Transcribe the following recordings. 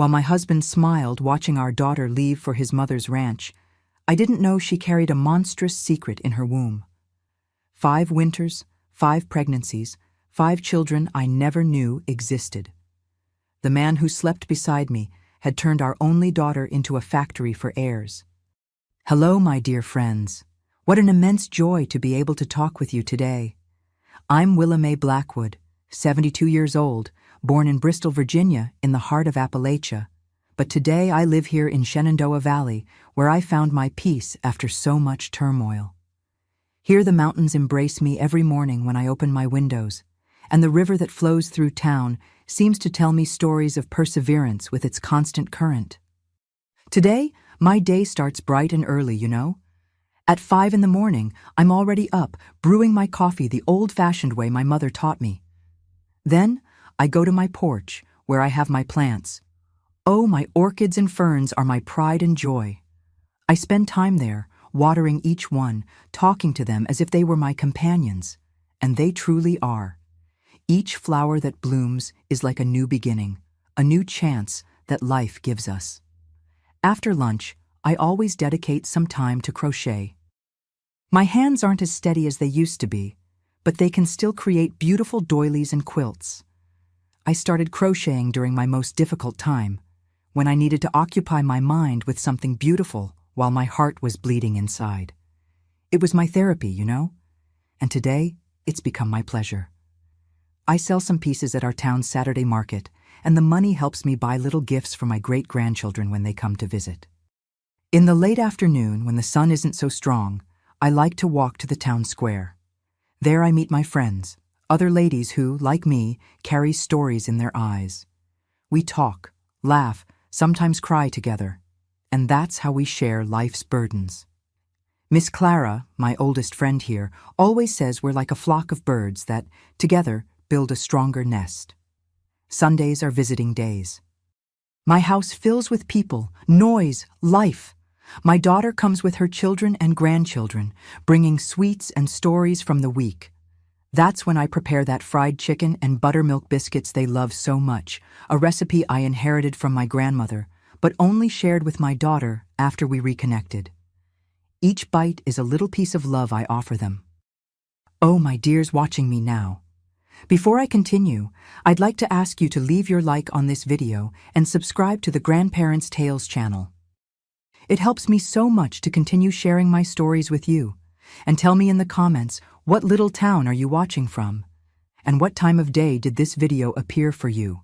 While my husband smiled watching our daughter leave for his mother's ranch, I didn't know she carried a monstrous secret in her womb. 5 winters, 5 pregnancies, 5 children I never knew existed. The man who slept beside me had turned our only daughter into a factory for heirs. Hello, my dear friends. What an immense joy to be able to talk with you today. I'm Willa Mae Blackwood, 72 years old, born in Bristol, Virginia, in the heart of Appalachia. But today I live here in Shenandoah Valley, where I found my peace after so much turmoil. Here the mountains embrace me every morning when I open my windows, and the river that flows through town seems to tell me stories of perseverance with its constant current. Today, my day starts bright and early, you know. At 5 in the morning, I'm already up, brewing my coffee the old-fashioned way my mother taught me. Then, I go to my porch, where I have my plants. Oh, my orchids and ferns are my pride and joy. I spend time there, watering each one, talking to them as if they were my companions. And they truly are. Each flower that blooms is like a new beginning, a new chance that life gives us. After lunch, I always dedicate some time to crochet. My hands aren't as steady as they used to be, but they can still create beautiful doilies and quilts. I started crocheting during my most difficult time, when I needed to occupy my mind with something beautiful while my heart was bleeding inside. It was my therapy, you know, and today it's become my pleasure. I sell some pieces at our town's Saturday market, and the money helps me buy little gifts for my great-grandchildren when they come to visit. In the late afternoon, when the sun isn't so strong, I like to walk to the town square. There I meet my friends, other ladies who, like me, carry stories in their eyes. We talk, laugh, sometimes cry together, and that's how we share life's burdens. Miss Clara, my oldest friend here, always says we're like a flock of birds that, together, build a stronger nest. Sundays are visiting days. My house fills with people, noise, life. My daughter comes with her children and grandchildren, bringing sweets and stories from the week. That's when I prepare that fried chicken and buttermilk biscuits they love so much, a recipe I inherited from my grandmother, but only shared with my daughter after we reconnected. Each bite is a little piece of love I offer them. Oh, my dears watching me now. Before I continue, I'd like to ask you to leave your like on this video and subscribe to the Grandparents' Tales channel. It helps me so much to continue sharing my stories with you. And tell me in the comments, what little town are you watching from? And what time of day did this video appear for you?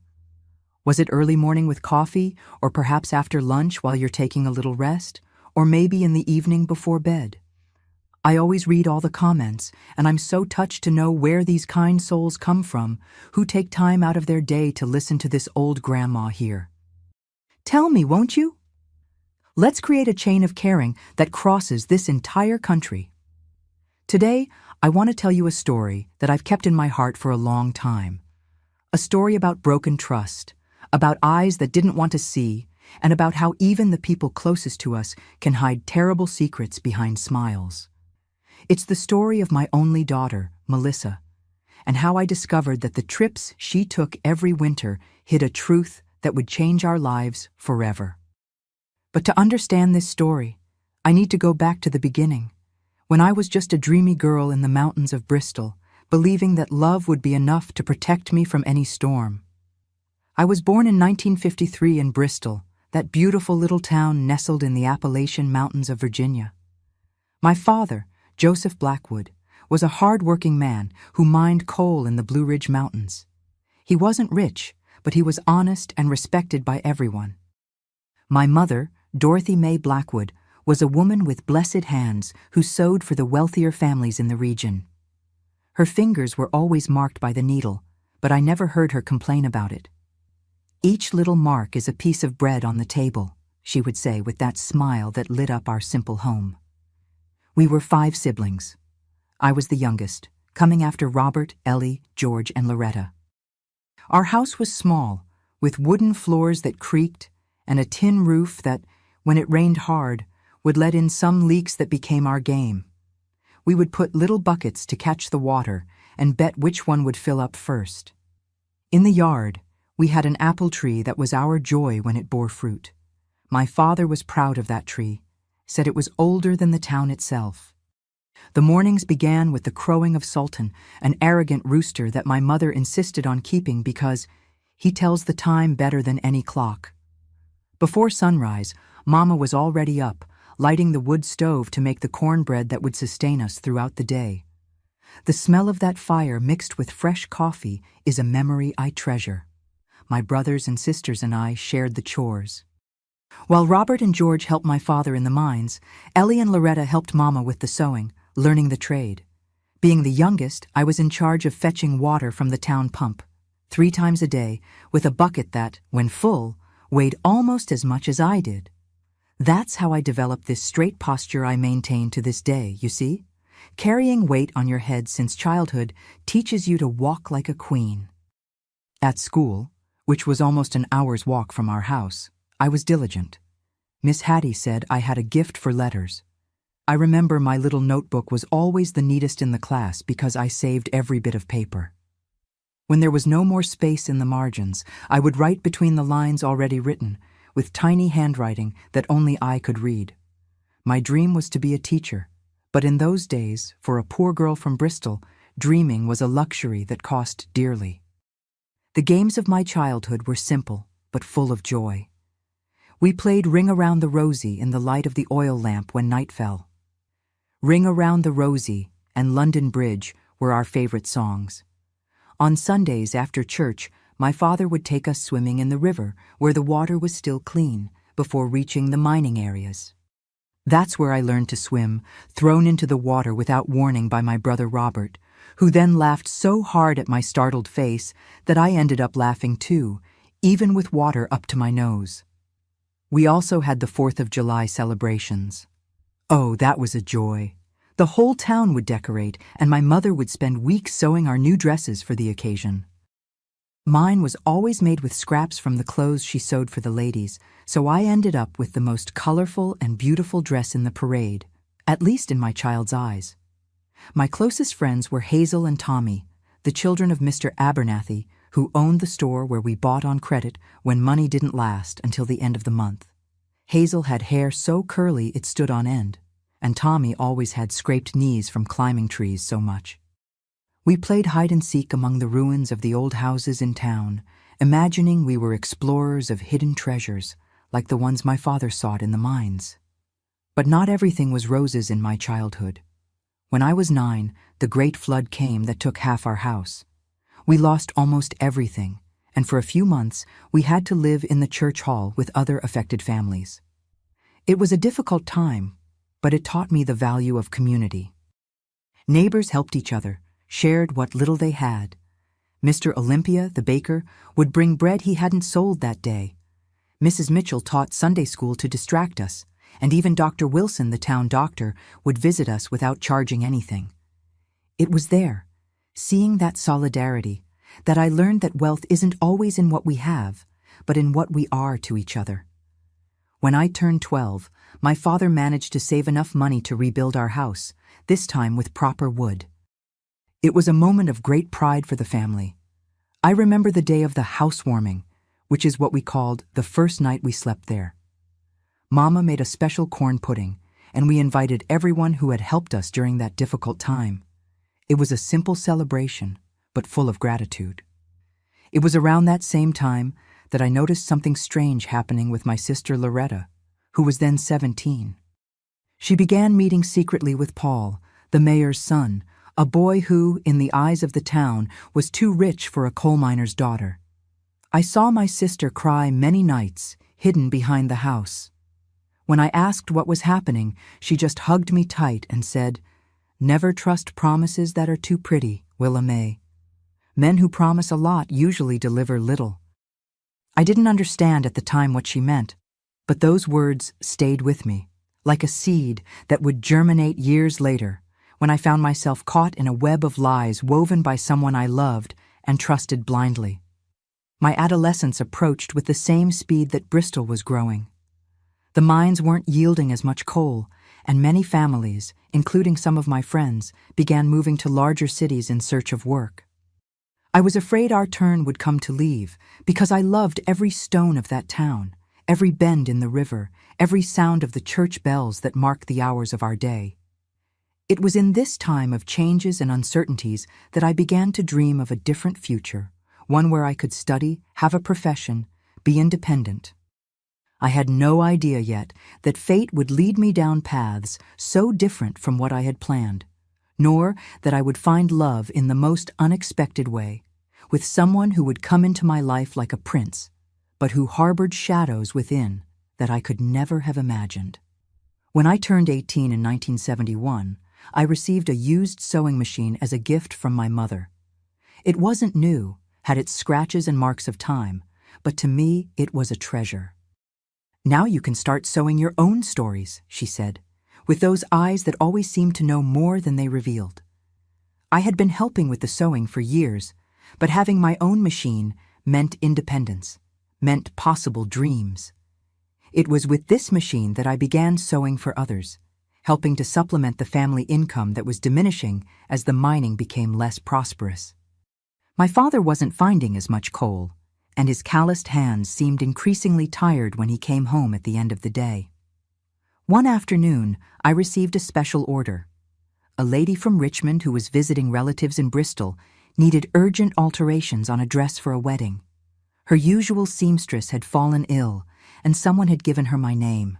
Was it early morning with coffee, or perhaps after lunch while you're taking a little rest, or maybe in the evening before bed? I always read all the comments, and I'm so touched to know where these kind souls come from, who take time out of their day to listen to this old grandma here. Tell me, won't you? Let's create a chain of caring that crosses this entire country. Today, I want to tell you a story that I've kept in my heart for a long time. A story about broken trust, about eyes that didn't want to see, and about how even the people closest to us can hide terrible secrets behind smiles. It's the story of my only daughter, Melissa, and how I discovered that the trips she took every winter hid a truth that would change our lives forever. But to understand this story, I need to go back to the beginning, when I was just a dreamy girl in the mountains of Bristol, believing that love would be enough to protect me from any storm. I was born in 1953 in Bristol, that beautiful little town nestled in the Appalachian Mountains of Virginia. My father, Joseph Blackwood, was a hard-working man who mined coal in the Blue Ridge Mountains. He wasn't rich, but he was honest and respected by everyone. My mother, Dorothy Mae Blackwood, was a woman with blessed hands who sewed for the wealthier families in the region. Her fingers were always marked by the needle, but I never heard her complain about it. Each little mark is a piece of bread on the table, she would say with that smile that lit up our simple home. We were 5 siblings. I was the youngest, coming after Robert, Ellie, George, and Loretta. Our house was small, with wooden floors that creaked and a tin roof that, when it rained hard, would let in some leaks that became our game. We would put little buckets to catch the water and bet which one would fill up first. In the yard, We had an apple tree that was our joy when it bore fruit. My father was proud of that tree, said it was older than the town itself. The mornings began with the crowing of Sultan, an arrogant rooster that my mother insisted on keeping because he tells the time better than any clock. Before sunrise, Mama was already up, lighting the wood stove to make the cornbread that would sustain us throughout the day. The smell of that fire mixed with fresh coffee is a memory I treasure. My brothers and sisters and I shared the chores. While Robert and George helped my father in the mines, Ellie and Loretta helped Mama with the sewing, learning the trade. Being the youngest, I was in charge of fetching water from the town pump, 3 times a day, with a bucket that, when full, weighed almost as much as I did. That's how I developed this straight posture I maintain to this day, you see? Carrying weight on your head since childhood teaches you to walk like a queen. At school, which was almost an hour's walk from our house, I was diligent. Miss Hattie said I had a gift for letters. I remember my little notebook was always the neatest in the class because I saved every bit of paper. When there was no more space in the margins, I would write between the lines already written, with tiny handwriting that only I could read. My dream was to be a teacher, but in those days, for a poor girl from Bristol, dreaming was a luxury that cost dearly. The games of my childhood were simple, but full of joy. We played Ring Around the Rosie in the light of the oil lamp when night fell. Ring Around the Rosie and London Bridge were our favorite songs. On Sundays after church, my father would take us swimming in the river where the water was still clean before reaching the mining areas. That's where I learned to swim, thrown into the water without warning by my brother Robert, who then laughed so hard at my startled face that I ended up laughing too, even with water up to my nose. We also had the 4th of July celebrations. Oh, that was a joy. The whole town would decorate, and my mother would spend weeks sewing our new dresses for the occasion. Mine was always made with scraps from the clothes she sewed for the ladies, so I ended up with the most colorful and beautiful dress in the parade, at least in my child's eyes. My closest friends were Hazel and Tommy, the children of Mr. Abernathy, who owned the store where we bought on credit when money didn't last until the end of the month. Hazel had hair so curly it stood on end, and Tommy always had scraped knees from climbing trees so much. We played hide-and-seek among the ruins of the old houses in town, imagining we were explorers of hidden treasures, like the ones my father sought in the mines. But not everything was roses in my childhood. When I was 9, the great flood came that took half our house. We lost almost everything, and for a few months we had to live in the church hall with other affected families. It was a difficult time, but it taught me the value of community. Neighbors helped each other, shared what little they had. Mr. Olympia, the baker, would bring bread he hadn't sold that day. Mrs. Mitchell taught Sunday school to distract us, and even Dr. Wilson, the town doctor, would visit us without charging anything. It was there, seeing that solidarity, that I learned that wealth isn't always in what we have, but in what we are to each other. When I turned 12, my father managed to save enough money to rebuild our house, this time with proper wood. It was a moment of great pride for the family. I remember the day of the housewarming, which is what we called the first night we slept there. Mama made a special corn pudding, and we invited everyone who had helped us during that difficult time. It was a simple celebration, but full of gratitude. It was around that same time that I noticed something strange happening with my sister Loretta, who was then 17. She began meeting secretly with Paul, the mayor's son, a boy who, in the eyes of the town, was too rich for a coal miner's daughter. I saw my sister cry many nights, hidden behind the house. When I asked what was happening, she just hugged me tight and said, "Never trust promises that are too pretty, Willa May. Men who promise a lot usually deliver little." I didn't understand at the time what she meant, but those words stayed with me, like a seed that would germinate years later, when I found myself caught in a web of lies woven by someone I loved and trusted blindly. My adolescence approached with the same speed that Bristol was growing. The mines weren't yielding as much coal, and many families, including some of my friends, began moving to larger cities in search of work. I was afraid our turn would come to leave, because I loved every stone of that town, every bend in the river, every sound of the church bells that marked the hours of our day. It was in this time of changes and uncertainties that I began to dream of a different future, one where I could study, have a profession, be independent. I had no idea yet that fate would lead me down paths so different from what I had planned, nor that I would find love in the most unexpected way, with someone who would come into my life like a prince, but who harbored shadows within that I could never have imagined. When I turned 18 in 1971, I received a used sewing machine as a gift from my mother. It wasn't new, had its scratches and marks of time, but to me it was a treasure. "Now you can start sewing your own stories," she said, with those eyes that always seemed to know more than they revealed. I had been helping with the sewing for years, but having my own machine meant independence, meant possible dreams. It was with this machine that I began sewing for others, helping to supplement the family income that was diminishing as the mining became less prosperous. My father wasn't finding as much coal, and his calloused hands seemed increasingly tired when he came home at the end of the day. One afternoon, I received a special order. A lady from Richmond who was visiting relatives in Bristol needed urgent alterations on a dress for a wedding. Her usual seamstress had fallen ill, and someone had given her my name.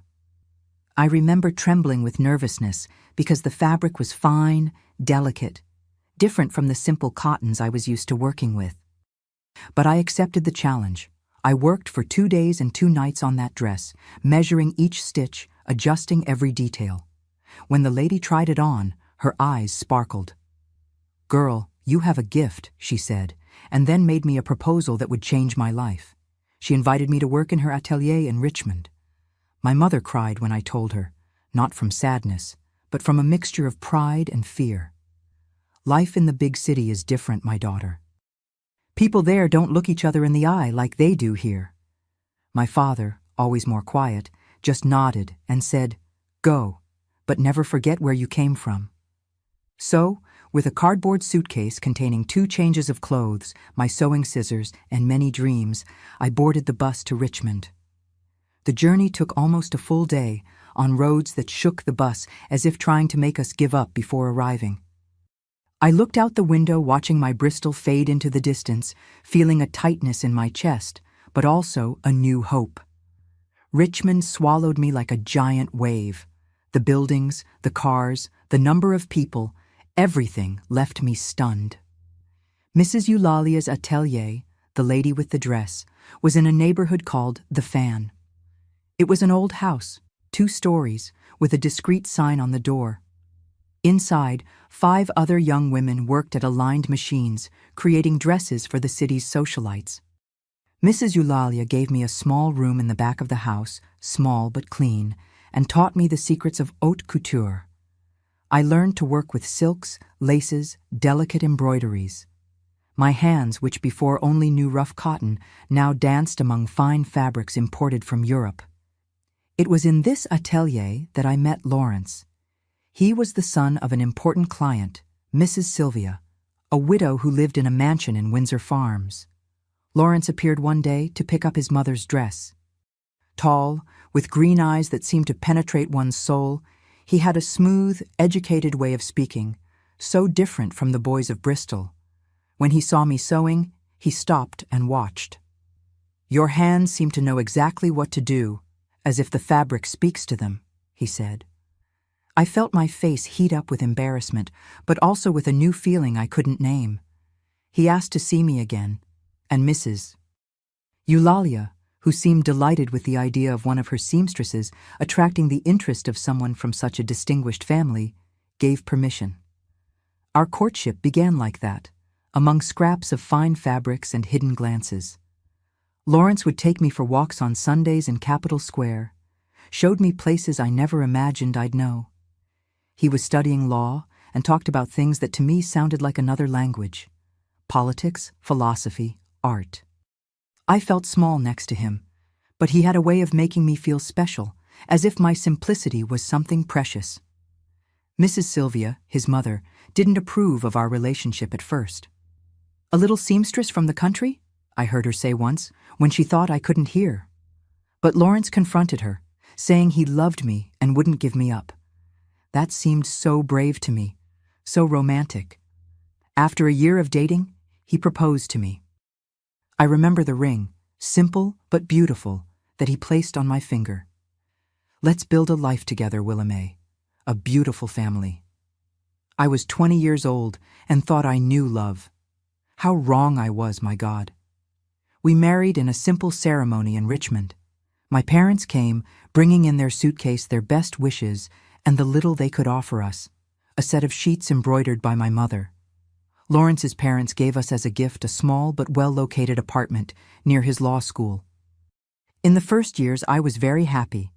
I remember trembling with nervousness because the fabric was fine, delicate, different from the simple cottons I was used to working with. But I accepted the challenge. I worked for 2 days and 2 nights on that dress, measuring each stitch, adjusting every detail. When the lady tried it on, her eyes sparkled. "Girl, you have a gift," she said, and then made me a proposal that would change my life. She invited me to work in her atelier in Richmond. My mother cried when I told her, not from sadness, but from a mixture of pride and fear. "Life in the big city is different, my daughter. People there don't look each other in the eye like they do here." My father, always more quiet, just nodded and said, "Go, but never forget where you came from." So, with a cardboard suitcase containing 2 changes of clothes, my sewing scissors, and many dreams, I boarded the bus to Richmond. The journey took almost a full day, on roads that shook the bus as if trying to make us give up before arriving. I looked out the window watching my Bristol fade into the distance, feeling a tightness in my chest, but also a new hope. Richmond swallowed me like a giant wave. The buildings, the cars, the number of people, everything left me stunned. Mrs. Eulalia's atelier, the lady with the dress, was in a neighborhood called The Fan. It was an old house, 2 stories, with a discreet sign on the door. Inside, 5 other young women worked at aligned machines, creating dresses for the city's socialites. Mrs. Eulalia gave me a small room in the back of the house, small but clean, and taught me the secrets of haute couture. I learned to work with silks, laces, delicate embroideries. My hands, which before only knew rough cotton, now danced among fine fabrics imported from Europe. It was in this atelier that I met Lawrence. He was the son of an important client, Mrs. Sylvia, a widow who lived in a mansion in Windsor Farms. Lawrence appeared one day to pick up his mother's dress. Tall, with green eyes that seemed to penetrate one's soul, he had a smooth, educated way of speaking, so different from the boys of Bristol. When he saw me sewing, he stopped and watched. "Your hands seem to know exactly what to do, as if the fabric speaks to them," he said. I felt my face heat up with embarrassment, but also with a new feeling I couldn't name. He asked to see me again, and Mrs. Eulalia, who seemed delighted with the idea of one of her seamstresses attracting the interest of someone from such a distinguished family, gave permission. Our courtship began like that, among scraps of fine fabrics and hidden glances. Lawrence would take me for walks on Sundays in Capitol Square, showed me places I never imagined I'd know. He was studying law and talked about things that to me sounded like another language: politics, philosophy, art. I felt small next to him, but he had a way of making me feel special, as if my simplicity was something precious. Mrs. Sylvia, his mother, didn't approve of our relationship at first. A little seamstress from the country? I heard her say once, when she thought I couldn't hear. But Lawrence confronted her, saying he loved me and wouldn't give me up. That seemed so brave to me, so romantic. After a year of dating, he proposed to me. I remember the ring, simple but beautiful, that he placed on my finger. Let's build a life together, Willamay, a beautiful family. I was 20 years old and thought I knew love. How wrong I was, my God. We married in a simple ceremony in Richmond. My parents came, bringing in their suitcase their best wishes and the little they could offer us, a set of sheets embroidered by my mother. Lawrence's parents gave us as a gift a small but well-located apartment near his law school. In the first years, I was very happy.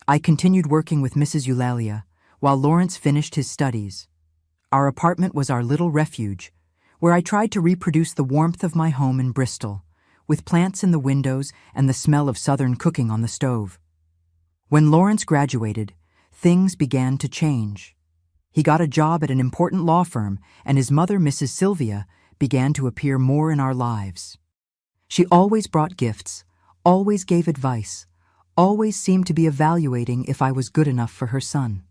I continued working with Mrs. Eulalia, while Lawrence finished his studies. Our apartment was our little refuge, where I tried to reproduce the warmth of my home in Bristol, with plants in the windows and the smell of Southern cooking on the stove. When Lawrence graduated, things began to change. He got a job at an important law firm, and his mother, Mrs. Sylvia, began to appear more in our lives. She always brought gifts, always gave advice, always seemed to be evaluating if I was good enough for her son.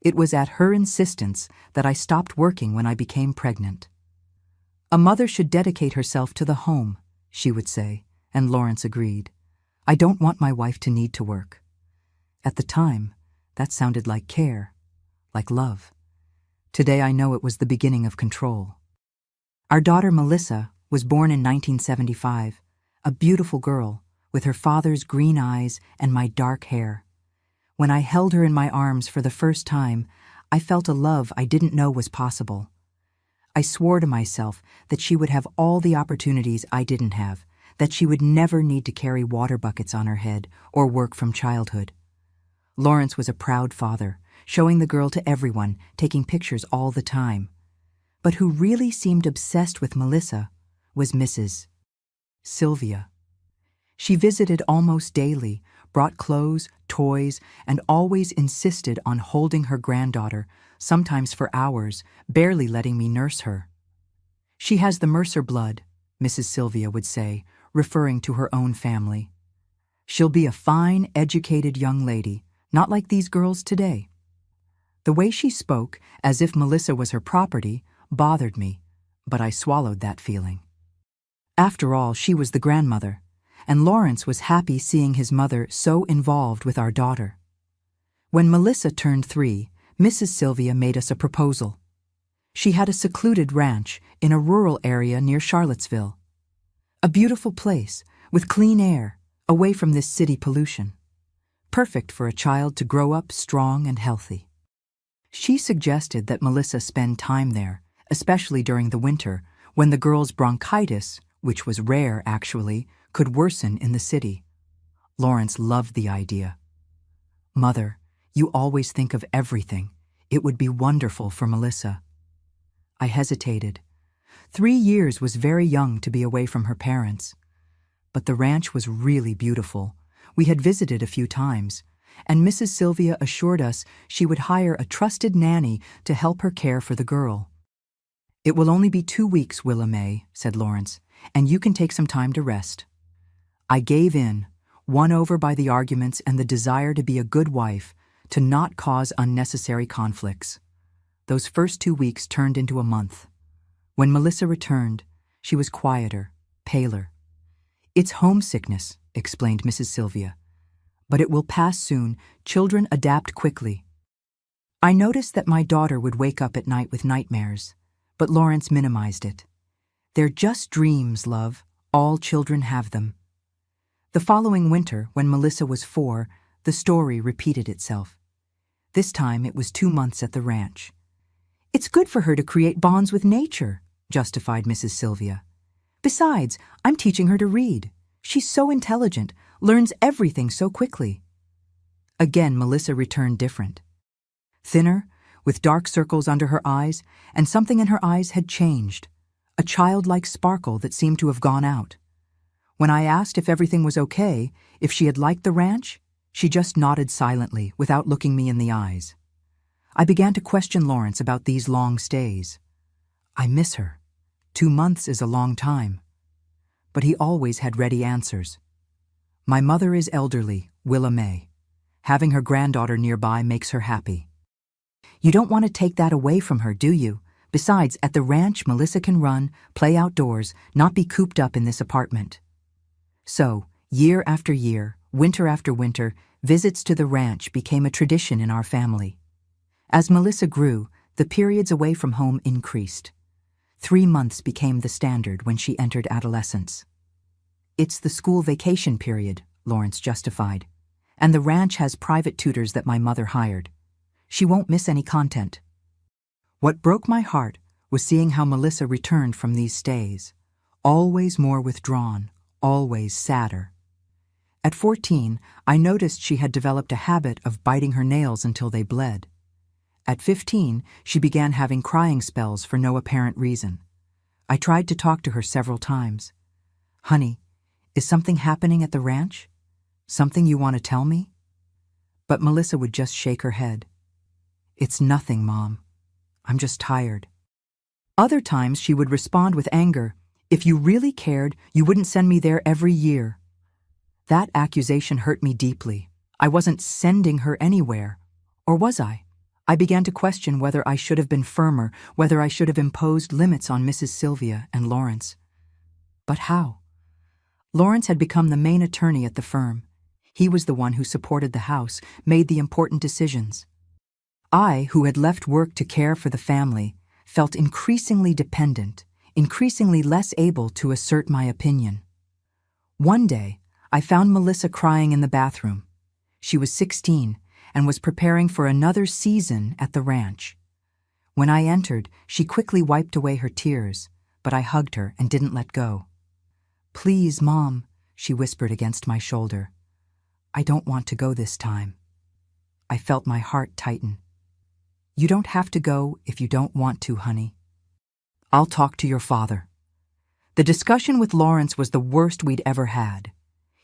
It was at her insistence that I stopped working when I became pregnant. A mother should dedicate herself to the home, she would say, and Lawrence agreed. I don't want my wife to need to work. At the time, that sounded like care, like love. Today I know it was the beginning of control. Our daughter Melissa was born in 1975, a beautiful girl with her father's green eyes and my dark hair. When I held her in my arms for the first time, I felt a love I didn't know was possible. I swore to myself that she would have all the opportunities I didn't have, that she would never need to carry water buckets on her head or work from childhood. Lawrence was a proud father, showing the girl to everyone, taking pictures all the time. But who really seemed obsessed with Melissa was Mrs. Sylvia. She visited almost daily, brought clothes, toys, and always insisted on holding her granddaughter, sometimes for hours, barely letting me nurse her. She has the Mercer blood, Mrs. Sylvia would say, referring to her own family. She'll be a fine, educated young lady, not like these girls today. The way she spoke, as if Melissa was her property, bothered me, but I swallowed that feeling. After all, she was the grandmother, and Lawrence was happy seeing his mother so involved with our daughter. When Melissa turned 3, Mrs. Sylvia made us a proposal. She had a secluded ranch in a rural area near Charlottesville. A beautiful place, with clean air, away from this city pollution. Perfect for a child to grow up strong and healthy. She suggested that Melissa spend time there, especially during the winter, when the girl's bronchitis, which was rare actually, could worsen in the city. Lawrence loved the idea. Mother, you always think of everything. It would be wonderful for Melissa. I hesitated. 3 years was very young to be away from her parents. But the ranch was really beautiful. We had visited a few times, and Mrs. Sylvia assured us she would hire a trusted nanny to help her care for the girl. It will only be 2 weeks, Willamay, said Lawrence, and you can take some time to rest. I gave in, won over by the arguments and the desire to be a good wife, to not cause unnecessary conflicts. Those first 2 weeks turned into a month. When Melissa returned, she was quieter, paler. It's homesickness, explained Mrs. Sylvia. But it will pass soon. Children adapt quickly. I noticed that my daughter would wake up at night with nightmares, but Lawrence minimized it. They're just dreams, love. All children have them. The following winter, when Melissa was 4, the story repeated itself. This time it was 2 months at the ranch. It's good for her to create bonds with nature, justified Mrs. Sylvia. Besides, I'm teaching her to read. She's so intelligent, learns everything so quickly. Again, Melissa returned different. Thinner, with dark circles under her eyes, and something in her eyes had changed. A childlike sparkle that seemed to have gone out. When I asked if everything was okay, if she had liked the ranch, she just nodded silently, without looking me in the eyes. I began to question Lawrence about these long stays. I miss her. 2 months is a long time. But he always had ready answers. My mother is elderly, Willa May. Having her granddaughter nearby makes her happy. You don't want to take that away from her, do you? Besides, at the ranch, Melissa can run, play outdoors, not be cooped up in this apartment. So, year after year, winter after winter, visits to the ranch became a tradition in our family. As Melissa grew, the periods away from home increased. 3 months became the standard when she entered adolescence. It's the school vacation period, Lawrence justified. And the ranch has private tutors that my mother hired. She won't miss any content. What broke my heart was seeing how Melissa returned from these stays. Always more withdrawn, always sadder. At 14, I noticed she had developed a habit of biting her nails until they bled. At 15, she began having crying spells for no apparent reason. I tried to talk to her several times. Honey, is something happening at the ranch? Something you want to tell me? But Melissa would just shake her head. It's nothing, Mom. I'm just tired. Other times she would respond with anger. If you really cared, you wouldn't send me there every year. That accusation hurt me deeply. I wasn't sending her anywhere. Or was I? I began to question whether I should have been firmer, whether I should have imposed limits on Mrs. Sylvia and Lawrence. But how? Lawrence had become the main attorney at the firm. He was the one who supported the house, made the important decisions. I, who had left work to care for the family, felt increasingly dependent, increasingly less able to assert my opinion. One day, I found Melissa crying in the bathroom. She was 16 and was preparing for another season at the ranch. When I entered, she quickly wiped away her tears, but I hugged her and didn't let go. Please, Mom, she whispered against my shoulder. I don't want to go this time. I felt my heart tighten. You don't have to go if you don't want to, honey. I'll talk to your father. The discussion with Lawrence was the worst we'd ever had.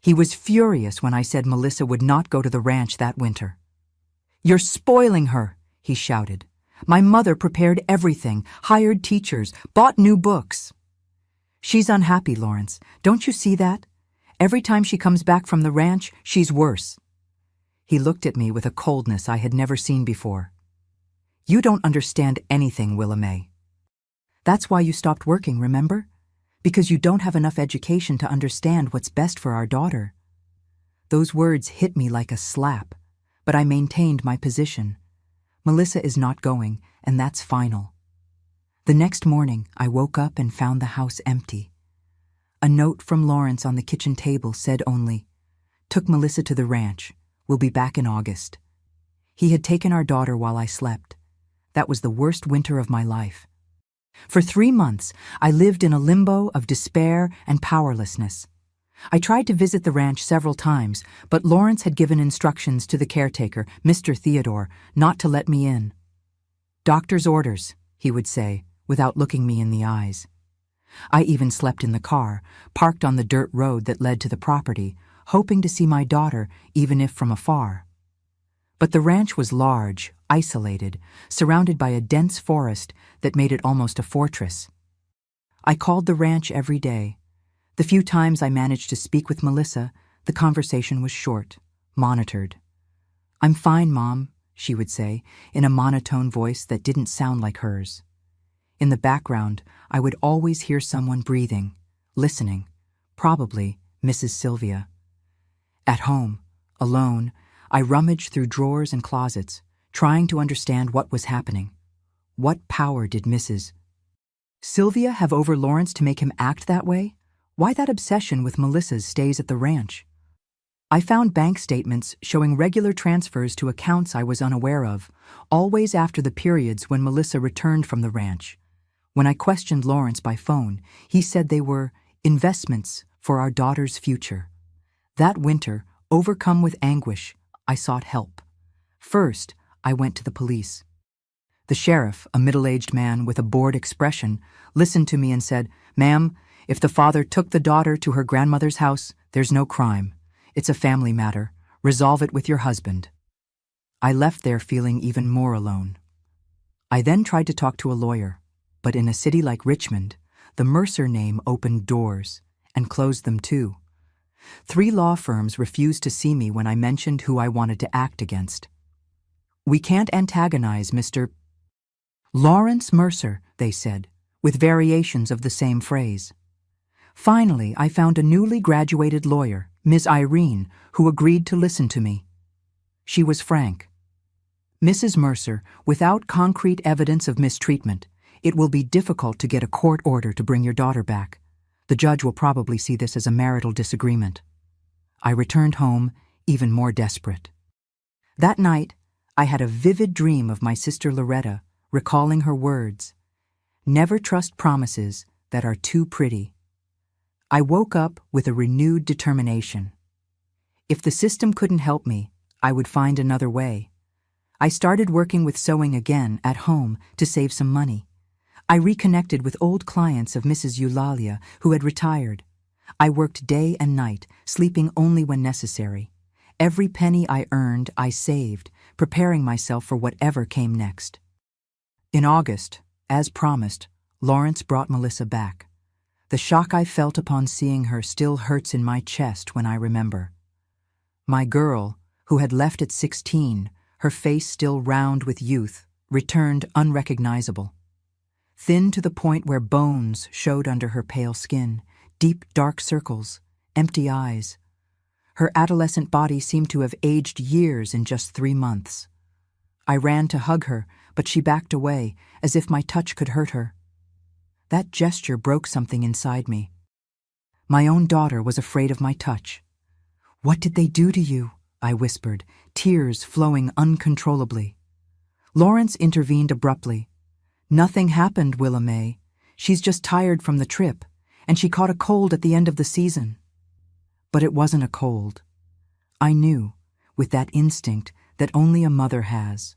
He was furious when I said Melissa would not go to the ranch that winter. You're spoiling her, he shouted. My mother prepared everything, hired teachers, bought new books. She's unhappy, Lawrence. Don't you see that? Every time she comes back from the ranch, she's worse. He looked at me with a coldness I had never seen before. You don't understand anything, Willa May. That's why you stopped working, remember? Because you don't have enough education to understand what's best for our daughter. Those words hit me like a slap, but I maintained my position. Melissa is not going, and that's final. The next morning, I woke up and found the house empty. A note from Lawrence on the kitchen table said only, "Took Melissa to the ranch. We'll be back in August." He had taken our daughter while I slept. That was the worst winter of my life. For 3 months, I lived in a limbo of despair and powerlessness. I tried to visit the ranch several times, but Lawrence had given instructions to the caretaker, Mr. Theodore, not to let me in. Doctor's orders, he would say, without looking me in the eyes. I even slept in the car, parked on the dirt road that led to the property, hoping to see my daughter, even if from afar. But the ranch was large, isolated, surrounded by a dense forest that made it almost a fortress. I called the ranch every day. The few times I managed to speak with Melissa, the conversation was short, monitored. "I'm fine, Mom," she would say, in a monotone voice that didn't sound like hers. In the background, I would always hear someone breathing, listening, probably Mrs. Sylvia. At home, alone, I rummaged through drawers and closets, trying to understand what was happening. What power did Mrs. Sylvia have over Lawrence to make him act that way? Why that obsession with Melissa's stays at the ranch? I found bank statements showing regular transfers to accounts I was unaware of, always after the periods when Melissa returned from the ranch. When I questioned Lawrence by phone, he said they were investments for our daughter's future. That winter, overcome with anguish, I sought help. First, I went to the police. The sheriff, a middle-aged man with a bored expression, listened to me and said, "Ma'am, if the father took the daughter to her grandmother's house, there's no crime. It's a family matter. Resolve it with your husband." I left there feeling even more alone. I then tried to talk to a lawyer, but in a city like Richmond, the Mercer name opened doors, and closed them too. 3 law firms refused to see me when I mentioned who I wanted to act against. "We can't antagonize Mr. Lawrence Mercer," they said, with variations of the same phrase. Finally, I found a newly graduated lawyer, Ms. Irene, who agreed to listen to me. She was frank. "Mrs. Mercer, without concrete evidence of mistreatment, it will be difficult to get a court order to bring your daughter back. The judge will probably see this as a marital disagreement." I returned home, even more desperate. That night, I had a vivid dream of my sister Loretta, recalling her words, "Never trust promises that are too pretty." I woke up with a renewed determination. If the system couldn't help me, I would find another way. I started working with sewing again at home to save some money. I reconnected with old clients of Mrs. Eulalia who had retired. I worked day and night, sleeping only when necessary. Every penny I earned, I saved, preparing myself for whatever came next. In August, as promised, Lawrence brought Melissa back. The shock I felt upon seeing her still hurts in my chest when I remember. My girl, who had left at 16, her face still round with youth, returned unrecognizable. Thin to the point where bones showed under her pale skin, deep dark circles, empty eyes. Her adolescent body seemed to have aged years in just 3 months. I ran to hug her, but she backed away, as if my touch could hurt her. That gesture broke something inside me. My own daughter was afraid of my touch. "What did they do to you?" I whispered, tears flowing uncontrollably. Lawrence intervened abruptly. "Nothing happened, Willa May. She's just tired from the trip, and she caught a cold at the end of the season." But it wasn't a cold. I knew, with that instinct that only a mother has.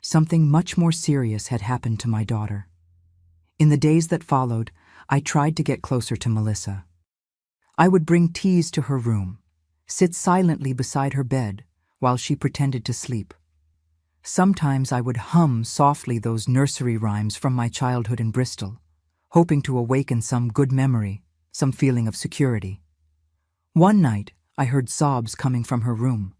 Something much more serious had happened to my daughter. In the days that followed, I tried to get closer to Melissa. I would bring teas to her room, sit silently beside her bed while she pretended to sleep. Sometimes I would hum softly those nursery rhymes from my childhood in Bristol, hoping to awaken some good memory, some feeling of security. One night, I heard sobs coming from her room.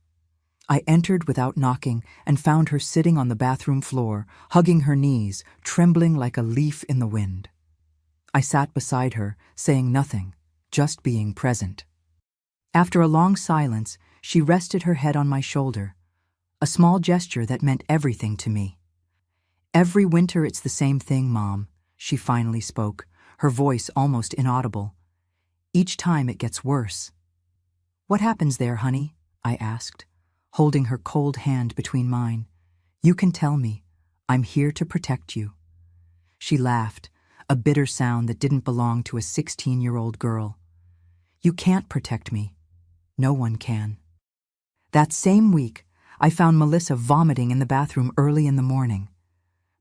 I entered without knocking and found her sitting on the bathroom floor, hugging her knees, trembling like a leaf in the wind. I sat beside her, saying nothing, just being present. After a long silence, she rested her head on my shoulder, a small gesture that meant everything to me. "Every winter it's the same thing, Mom," she finally spoke, her voice almost inaudible. "Each time it gets worse." "What happens there, honey?" I asked, holding her cold hand between mine. "You can tell me. I'm here to protect you." She laughed, a bitter sound that didn't belong to a 16-year-old girl. "You can't protect me. No one can." That same week, I found Melissa vomiting in the bathroom early in the morning.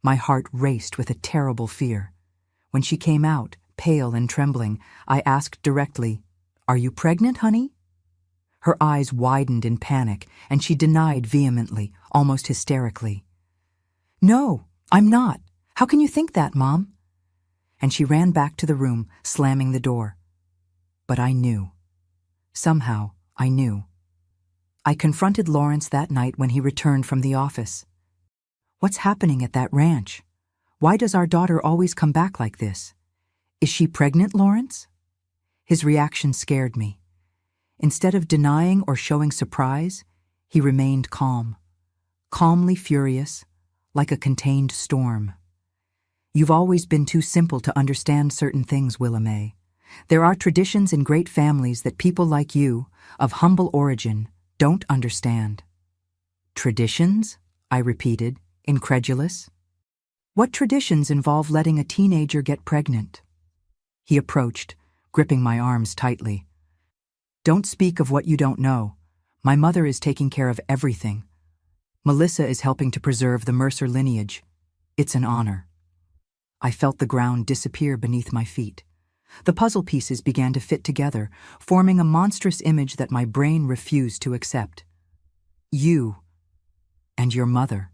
My heart raced with a terrible fear. When she came out, pale and trembling, I asked directly, "Are you pregnant, honey?" Her eyes widened in panic, and she denied vehemently, almost hysterically. "No, I'm not. How can you think that, Mom?" And she ran back to the room, slamming the door. But I knew. Somehow, I knew. I confronted Lawrence that night when he returned from the office. "What's happening at that ranch? Why does our daughter always come back like this? Is she pregnant, Lawrence?" His reaction scared me. Instead of denying or showing surprise, he remained calm, calmly furious, like a contained storm. "You've always been too simple to understand certain things, Willa May. There are traditions in great families that people like you, of humble origin, don't understand." "Traditions?" I repeated, incredulous. "What traditions involve letting a teenager get pregnant?" He approached, gripping my arms tightly. "Don't speak of what you don't know. My mother is taking care of everything. Melissa is helping to preserve the Mercer lineage. It's an honor." I felt the ground disappear beneath my feet. The puzzle pieces began to fit together, forming a monstrous image that my brain refused to accept. You and your mother.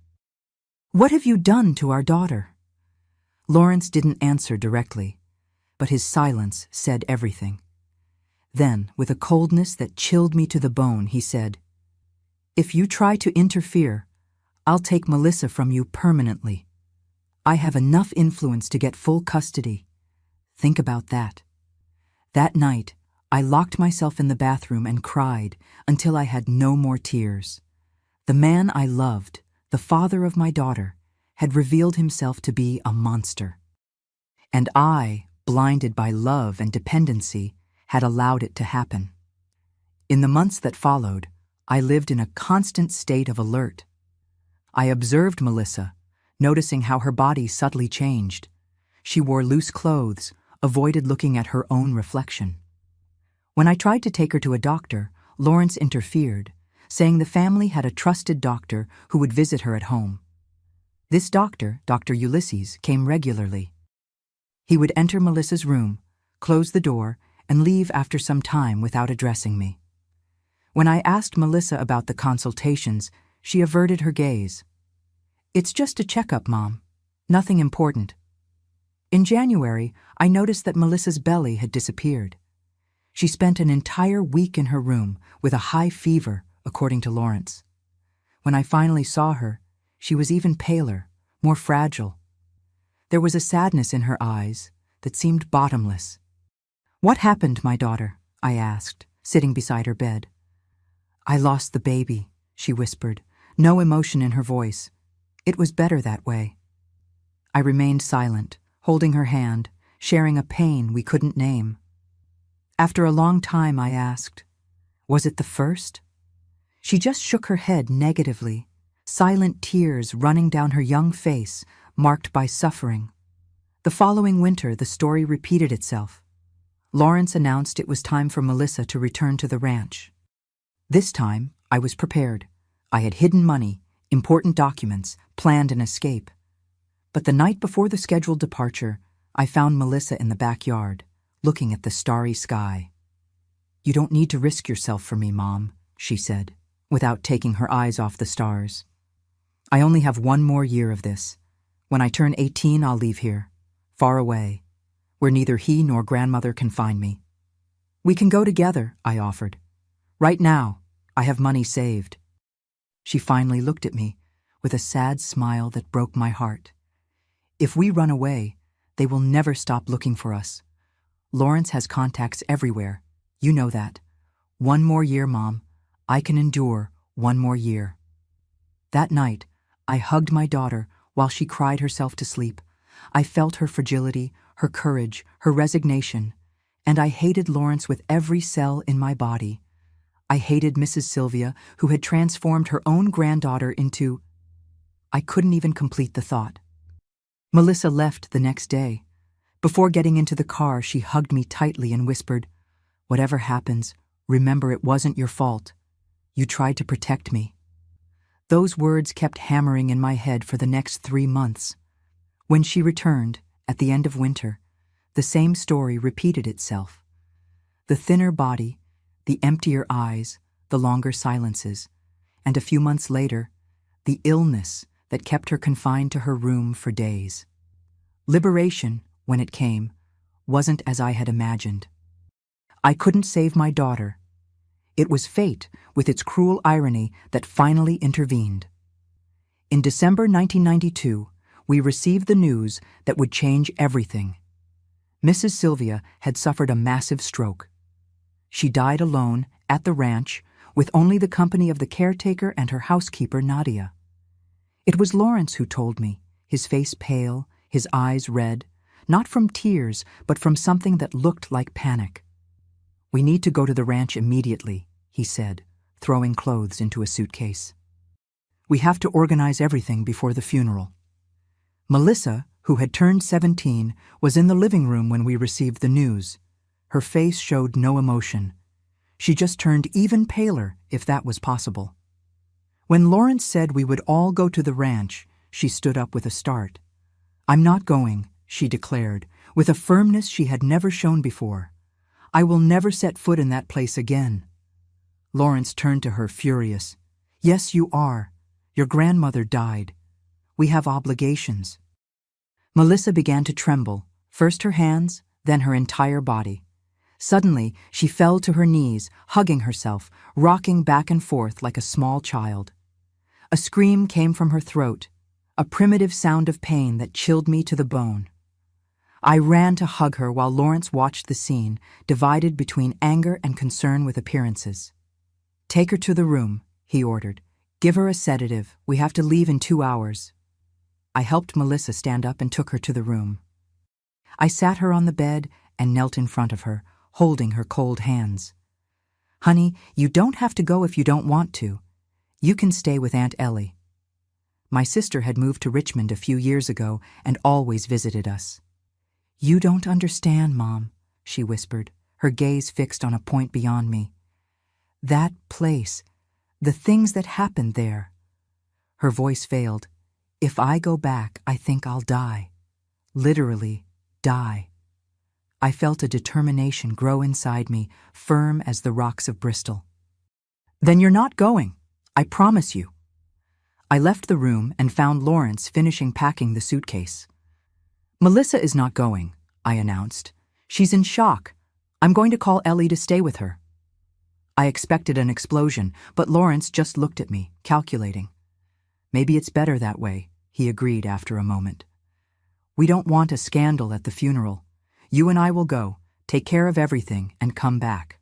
"What have you done to our daughter?" Lawrence didn't answer directly, but his silence said everything. Then, with a coldness that chilled me to the bone, he said, "If you try to interfere, I'll take Melissa from you permanently. I have enough influence to get full custody. Think about that." That night, I locked myself in the bathroom and cried until I had no more tears. The man I loved, the father of my daughter, had revealed himself to be a monster. And I, blinded by love and dependency, had allowed it to happen. In the months that followed, I lived in a constant state of alert. I observed Melissa, noticing how her body subtly changed. She wore loose clothes, avoided looking at her own reflection. When I tried to take her to a doctor, Lawrence interfered, saying the family had a trusted doctor who would visit her at home. This doctor, Dr. Ulysses, came regularly. He would enter Melissa's room, close the door, and leave after some time without addressing me. When I asked Melissa about the consultations, she averted her gaze. "It's just a checkup, Mom. Nothing important." In January, I noticed that Melissa's belly had disappeared. She spent an entire week in her room with a high fever, according to Lawrence. When I finally saw her, she was even paler, more fragile. There was a sadness in her eyes that seemed bottomless. "What happened, my daughter?" I asked, sitting beside her bed. "I lost the baby," she whispered, no emotion in her voice. It was better that way. I remained silent, holding her hand, sharing a pain we couldn't name. After a long time, I asked, "Was it the first?" She just shook her head negatively, silent tears running down her young face, marked by suffering. The following winter, the story repeated itself. Lawrence announced it was time for Melissa to return to the ranch. This time, I was prepared. I had hidden money, important documents, planned an escape. But the night before the scheduled departure, I found Melissa in the backyard, looking at the starry sky. "You don't need to risk yourself for me, Mom," she said, without taking her eyes off the stars. "I only have one more year of this. When I turn 18, I'll leave here, far away, where neither he nor grandmother can find me. We can go together," I offered. "Right now, I have money saved." She finally looked at me with a sad smile that broke my heart. "If we run away, they will never stop looking for us. Lawrence has contacts everywhere. You know that. One more year, Mom. I can endure one more year." That night, I hugged my daughter while she cried herself to sleep. I felt her fragility, her courage, her resignation, and I hated Lawrence with every cell in my body. I hated Mrs. Sylvia, who had transformed her own granddaughter into... I couldn't even complete the thought. Melissa left the next day. Before getting into the car, she hugged me tightly and whispered, "Whatever happens, remember it wasn't your fault. You tried to protect me." Those words kept hammering in my head for the next 3 months. When she returned, at the end of winter, the same story repeated itself. The thinner body, the emptier eyes, the longer silences, and a few months later, the illness that kept her confined to her room for days. Liberation, when it came, wasn't as I had imagined. I couldn't save my daughter. It was fate, with its cruel irony, that finally intervened. In December 1992, we received the news that would change everything. Mrs. Sylvia had suffered a massive stroke. She died alone, at the ranch, with only the company of the caretaker and her housekeeper, Nadia. It was Lawrence who told me, his face pale, his eyes red, not from tears, but from something that looked like panic. "We need to go to the ranch immediately," he said, throwing clothes into a suitcase. "We have to organize everything before the funeral." Melissa, who had turned 17, was in the living room when we received the news. Her face showed no emotion. She just turned even paler, if that was possible. When Lawrence said we would all go to the ranch, she stood up with a start. "I'm not going," she declared, with a firmness she had never shown before. "I will never set foot in that place again." Lawrence turned to her, furious. "Yes, you are. Your grandmother died. We have obligations." Melissa began to tremble, first her hands, then her entire body. Suddenly, she fell to her knees, hugging herself, rocking back and forth like a small child. A scream came from her throat, a primitive sound of pain that chilled me to the bone. I ran to hug her while Lawrence watched the scene, divided between anger and concern with appearances. "Take her to the room," he ordered. "Give her a sedative. We have to leave in 2 hours." I helped Melissa stand up and took her to the room. I sat her on the bed and knelt in front of her, holding her cold hands. "Honey, you don't have to go if you don't want to. You can stay with Aunt Ellie." My sister had moved to Richmond a few years ago and always visited us. "You don't understand, Mom," she whispered, her gaze fixed on a point beyond me. "That place, the things that happened there." Her voice failed. "If I go back, I think I'll die. Literally, die." I felt a determination grow inside me, firm as the rocks of Bristol. "Then you're not going, I promise you." I left the room and found Lawrence finishing packing the suitcase. "Melissa is not going," I announced. "She's in shock. I'm going to call Ellie to stay with her." I expected an explosion, but Lawrence just looked at me, calculating. "Maybe it's better that way," he agreed after a moment. "We don't want a scandal at the funeral. You and I will go, take care of everything, and come back."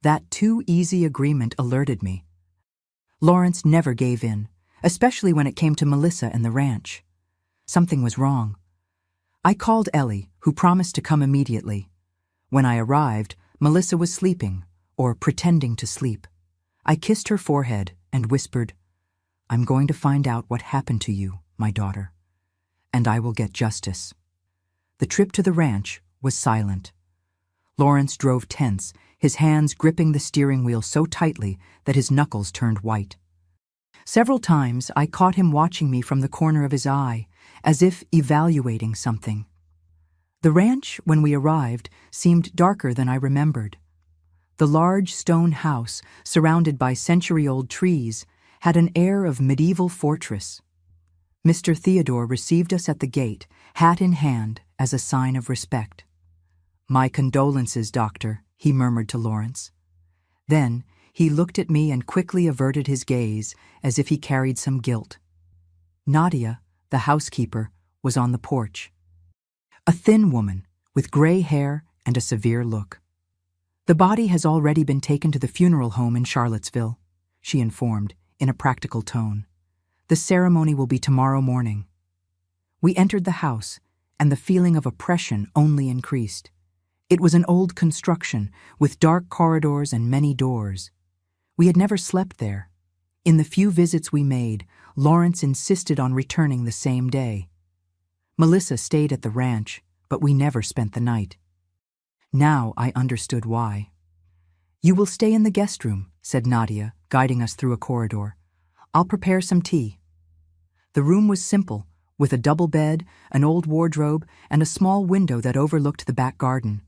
That too easy agreement alerted me. Lawrence never gave in, especially when it came to Melissa and the ranch. Something was wrong. I called Ellie, who promised to come immediately. When I arrived, Melissa was sleeping, or pretending to sleep. I kissed her forehead and whispered, "I'm going to find out what happened to you, my daughter, and I will get justice." The trip to the ranch was silent. Lawrence drove tense, his hands gripping the steering wheel so tightly that his knuckles turned white. Several times I caught him watching me from the corner of his eye, as if evaluating something. The ranch, when we arrived, seemed darker than I remembered. The large stone house, surrounded by century-old trees, had an air of medieval fortress. Mr. Theodore received us at the gate, hat in hand, as a sign of respect. "My condolences, Doctor," he murmured to Lawrence. Then he looked at me and quickly averted his gaze, as if he carried some guilt. Nadia, the housekeeper, was on the porch. A thin woman, with gray hair and a severe look. "The body has already been taken to the funeral home in Charlottesville," she informed, in a practical tone. "The ceremony will be tomorrow morning." We entered the house, and the feeling of oppression only increased. It was an old construction, with dark corridors and many doors. We had never slept there. In the few visits we made, Lawrence insisted on returning the same day. Melissa stayed at the ranch, but we never spent the night. Now I understood why. "You will stay in the guest room," said Nadia, guiding us through a corridor. "I'll prepare some tea." The room was simple, with a double bed, an old wardrobe, and a small window that overlooked the back garden.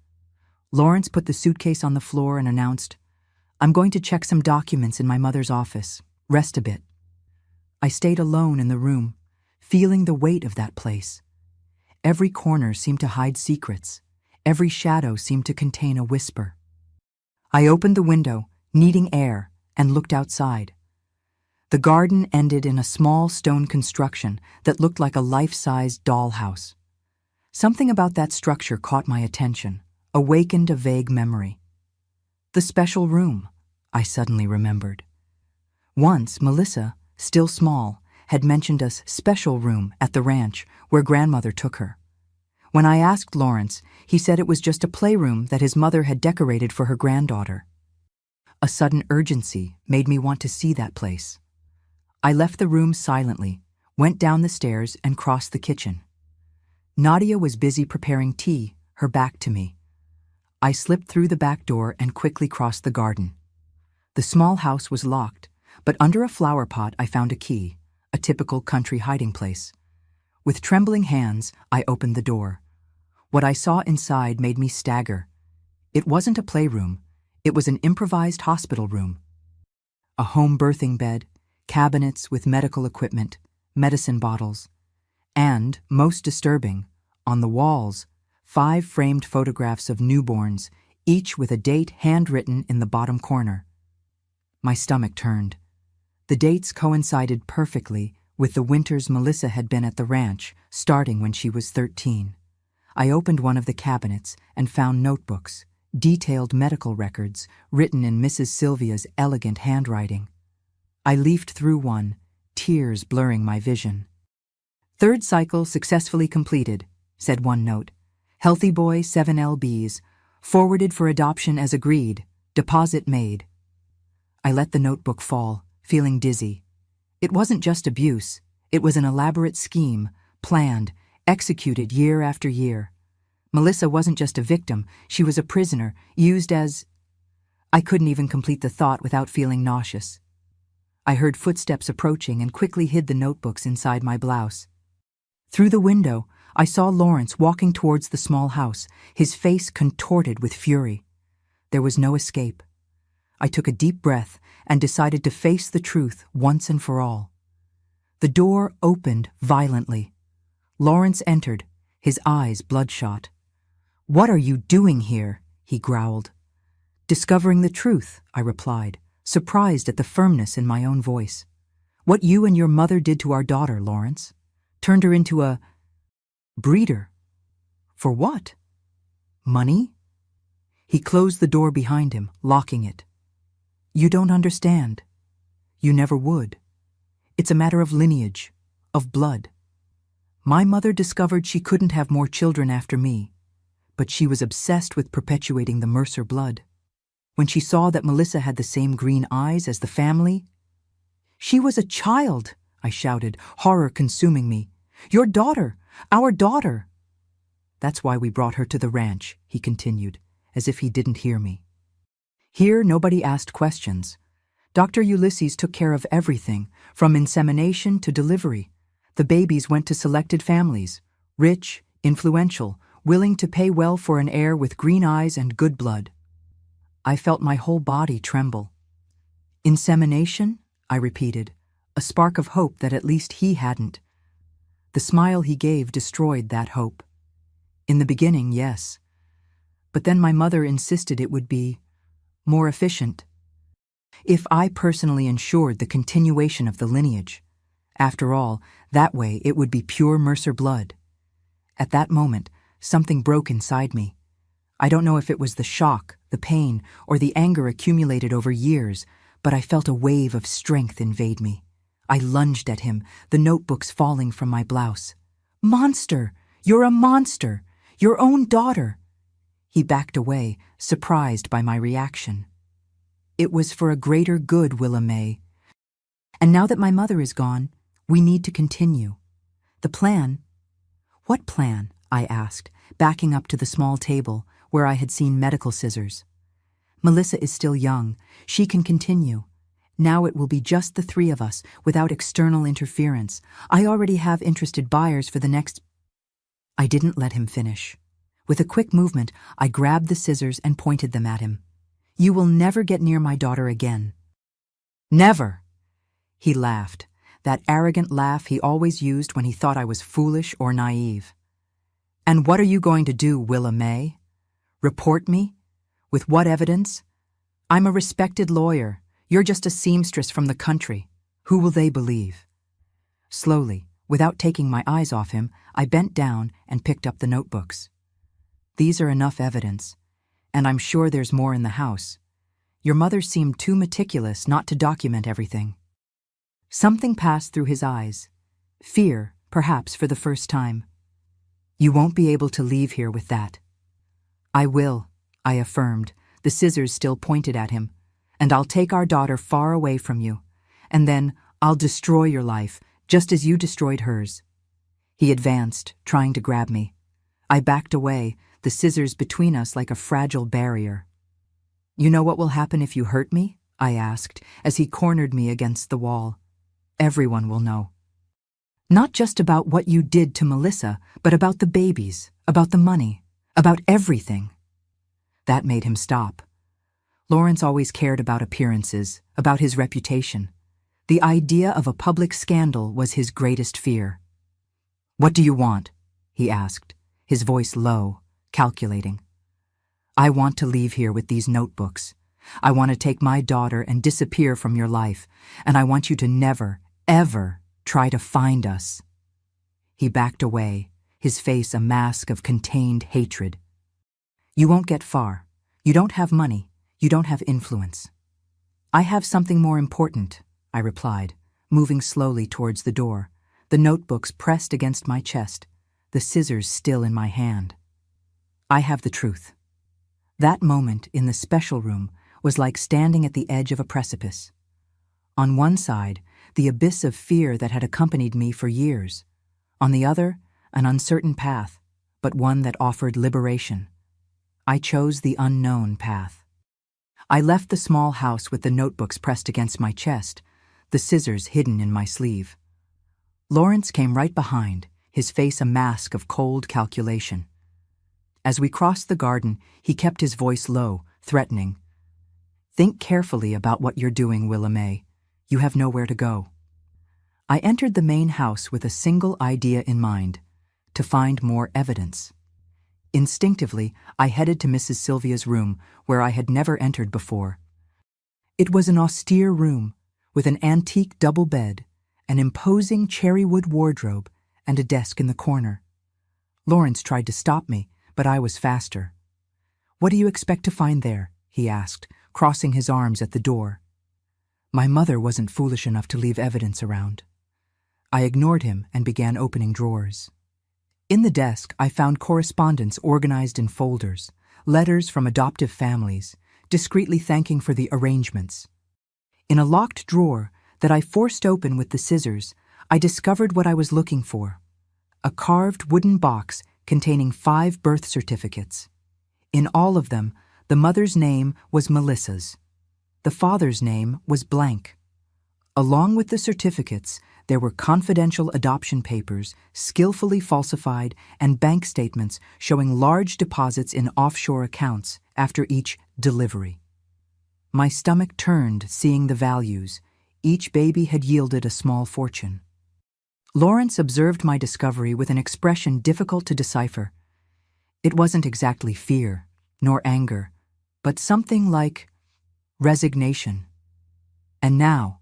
Lawrence put the suitcase on the floor and announced, "I'm going to check some documents in my mother's office. Rest a bit." I stayed alone in the room, feeling the weight of that place. Every corner seemed to hide secrets. Every shadow seemed to contain a whisper. I opened the window, needing air, and looked outside. The garden ended in a small stone construction that looked like a life-sized dollhouse. Something about that structure caught my attention, awakened a vague memory. The special room, I suddenly remembered. Once, Melissa, still small, had mentioned a special room at the ranch where grandmother took her. When I asked Lawrence, he said it was just a playroom that his mother had decorated for her granddaughter. A sudden urgency made me want to see that place. I left the room silently, went down the stairs, and crossed the kitchen. Nadia was busy preparing tea, her back to me. I slipped through the back door and quickly crossed the garden. The small house was locked, but under a flower pot I found a key, a typical country hiding place. With trembling hands, I opened the door. What I saw inside made me stagger. It wasn't a playroom. It was an improvised hospital room. A home birthing bed, cabinets with medical equipment, medicine bottles, and, most disturbing, on the walls, 5 framed photographs of newborns, each with a date handwritten in the bottom corner. My stomach turned. The dates coincided perfectly with the winters Melissa had been at the ranch, starting when she was 13. I opened one of the cabinets and found notebooks, detailed medical records written in Mrs. Sylvia's elegant handwriting. I leafed through one, tears blurring my vision. "Third cycle successfully completed," said one note. "Healthy boy, 7 lbs. Forwarded for adoption as agreed. Deposit made." I let the notebook fall, feeling dizzy. It wasn't just abuse. It was an elaborate scheme, planned, executed year after year. Melissa wasn't just a victim, she was a prisoner, used as... I couldn't even complete the thought without feeling nauseous. I heard footsteps approaching and quickly hid the notebooks inside my blouse. Through the window, I saw Lawrence walking towards the small house, his face contorted with fury. There was no escape. I took a deep breath and decided to face the truth once and for all. The door opened violently. Lawrence entered, his eyes bloodshot. "What are you doing here?" he growled. "Discovering the truth," I replied, surprised at the firmness in my own voice. "What you and your mother did to our daughter, Lawrence. Turned her into a... breeder. For what? Money?" He closed the door behind him, locking it. "You don't understand. You never would. It's a matter of lineage, of blood. My mother discovered she couldn't have more children after me, but she was obsessed with perpetuating the Mercer blood. When she saw that Melissa had the same green eyes as the family..." "She was a child," I shouted, horror consuming me. "Your daughter, our daughter." "That's why we brought her to the ranch," he continued, as if he didn't hear me. "Here nobody asked questions. Dr. Ulysses took care of everything, from insemination to delivery. The babies went to selected families, rich, influential, willing to pay well for an heir with green eyes and good blood." I felt my whole body tremble. "Insemination?" I repeated, a spark of hope that at least he hadn't. The smile he gave destroyed that hope. "In the beginning, yes. But then my mother insisted it would be more efficient. If I personally ensured the continuation of the lineage. After all, that way it would be pure Mercer blood." At that moment, something broke inside me. I don't know if it was the shock, the pain, or the anger accumulated over years, but I felt a wave of strength invade me. I lunged at him, the notebooks falling from my blouse. "Monster! You're a monster! Your own daughter!" He backed away, surprised by my reaction. "It was for a greater good, Willa May. And now that my mother is gone, we need to continue. The plan..." "What plan?" I asked, backing up to the small table where I had seen medical scissors. "Melissa is still young. She can continue. Now it will be just the 3 of us, without external interference. I already have interested buyers for the next..." I didn't let him finish. With a quick movement, I grabbed the scissors and pointed them at him. "You will never get near my daughter again." "Never!" He laughed, that arrogant laugh he always used when he thought I was foolish or naive. "And what are you going to do, Willa May? Report me? With what evidence? I'm a respected lawyer. You're just a seamstress from the country. Who will they believe?" Slowly, without taking my eyes off him, I bent down and picked up the notebooks. "These are enough evidence, and I'm sure there's more in the house. Your mother seemed too meticulous not to document everything." Something passed through his eyes. Fear, perhaps for the first time. "You won't be able to leave here with that." "I will," I affirmed, the scissors still pointed at him. "And I'll take our daughter far away from you. And then I'll destroy your life, just as you destroyed hers." He advanced, trying to grab me. I backed away, the scissors between us like a fragile barrier. "You know what will happen if you hurt me?" I asked, as he cornered me against the wall. "Everyone will know. Not just about what you did to Melissa, but about the babies, about the money, about everything." That made him stop. Lawrence always cared about appearances, about his reputation. The idea of a public scandal was his greatest fear. "What do you want?" he asked, his voice low, calculating. I want to leave here with these notebooks. I want to take my daughter and disappear from your life, and I want you to never, ever try to find us. He backed away, his face a mask of contained hatred. You won't get far. You don't have money. You don't have influence. I have something more important, I replied, moving slowly towards the door, the notebooks pressed against my chest, the scissors still in my hand. I have the truth. That moment in the special room was like standing at the edge of a precipice. On one side, the abyss of fear that had accompanied me for years. On the other, an uncertain path, but one that offered liberation. I chose the unknown path. I left the small house with the notebooks pressed against my chest, the scissors hidden in my sleeve. Lawrence came right behind, his face a mask of cold calculation. As we crossed the garden, he kept his voice low, threatening. Think carefully about what you're doing, Willa May. You have nowhere to go. I entered the main house with a single idea in mind, to find more evidence. Instinctively, I headed to Mrs. Sylvia's room, where I had never entered before. It was an austere room, with an antique double bed, an imposing cherrywood wardrobe, and a desk in the corner. Lawrence tried to stop me, but I was faster. What do you expect to find there? He asked, crossing his arms at the door. My mother wasn't foolish enough to leave evidence around. I ignored him and began opening drawers. In the desk, I found correspondence organized in folders, letters from adoptive families, discreetly thanking for the arrangements. In a locked drawer that I forced open with the scissors, I discovered what I was looking for: a carved wooden box containing 5 birth certificates. In all of them, the mother's name was Melissa's. The father's name was blank. Along with the certificates, there were confidential adoption papers, skillfully falsified, and bank statements showing large deposits in offshore accounts after each delivery. My stomach turned, seeing the values. Each baby had yielded a small fortune. Lawrence observed my discovery with an expression difficult to decipher. It wasn't exactly fear, nor anger, but something like resignation. And now,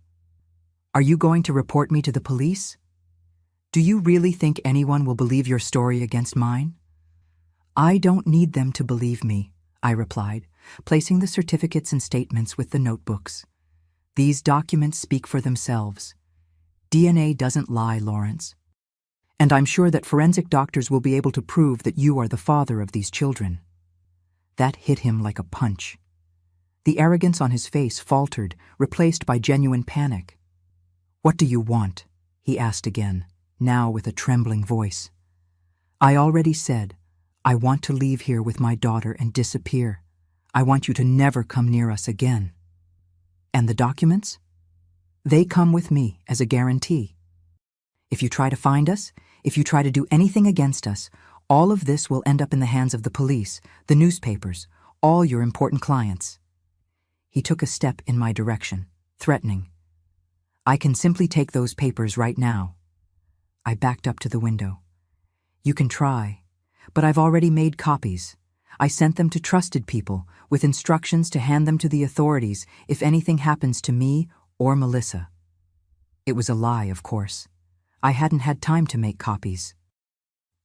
are you going to report me to the police? Do you really think anyone will believe your story against mine? I don't need them to believe me, I replied, placing the certificates and statements with the notebooks. These documents speak for themselves. DNA doesn't lie, Lawrence. And I'm sure that forensic doctors will be able to prove that you are the father of these children. That hit him like a punch. The arrogance on his face faltered, replaced by genuine panic. What do you want? He asked again, now with a trembling voice. I already said, I want to leave here with my daughter and disappear. I want you to never come near us again. And the documents? They come with me as a guarantee. If you try to find us, if you try to do anything against us, all of this will end up in the hands of the police, the newspapers, all your important clients. He took a step in my direction, threatening. I can simply take those papers right now. I backed up to the window. You can try, but I've already made copies. I sent them to trusted people with instructions to hand them to the authorities if anything happens to me or Melissa. It was a lie, of course. I hadn't had time to make copies.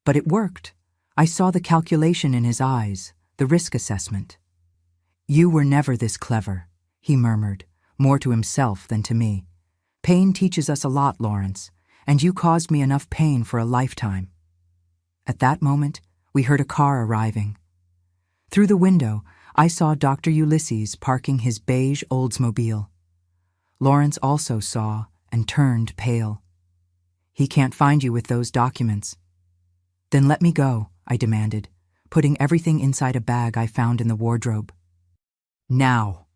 But it worked. I saw the calculation in his eyes, the risk assessment. You were never this clever, he murmured, more to himself than to me. Pain teaches us a lot, Lawrence, and you caused me enough pain for a lifetime. At that moment, we heard a car arriving. Through the window, I saw Dr. Ulysses parking his beige Oldsmobile. Lawrence also saw and turned pale. He can't find you with those documents. Then let me go, I demanded, putting everything inside a bag I found in the wardrobe. Now.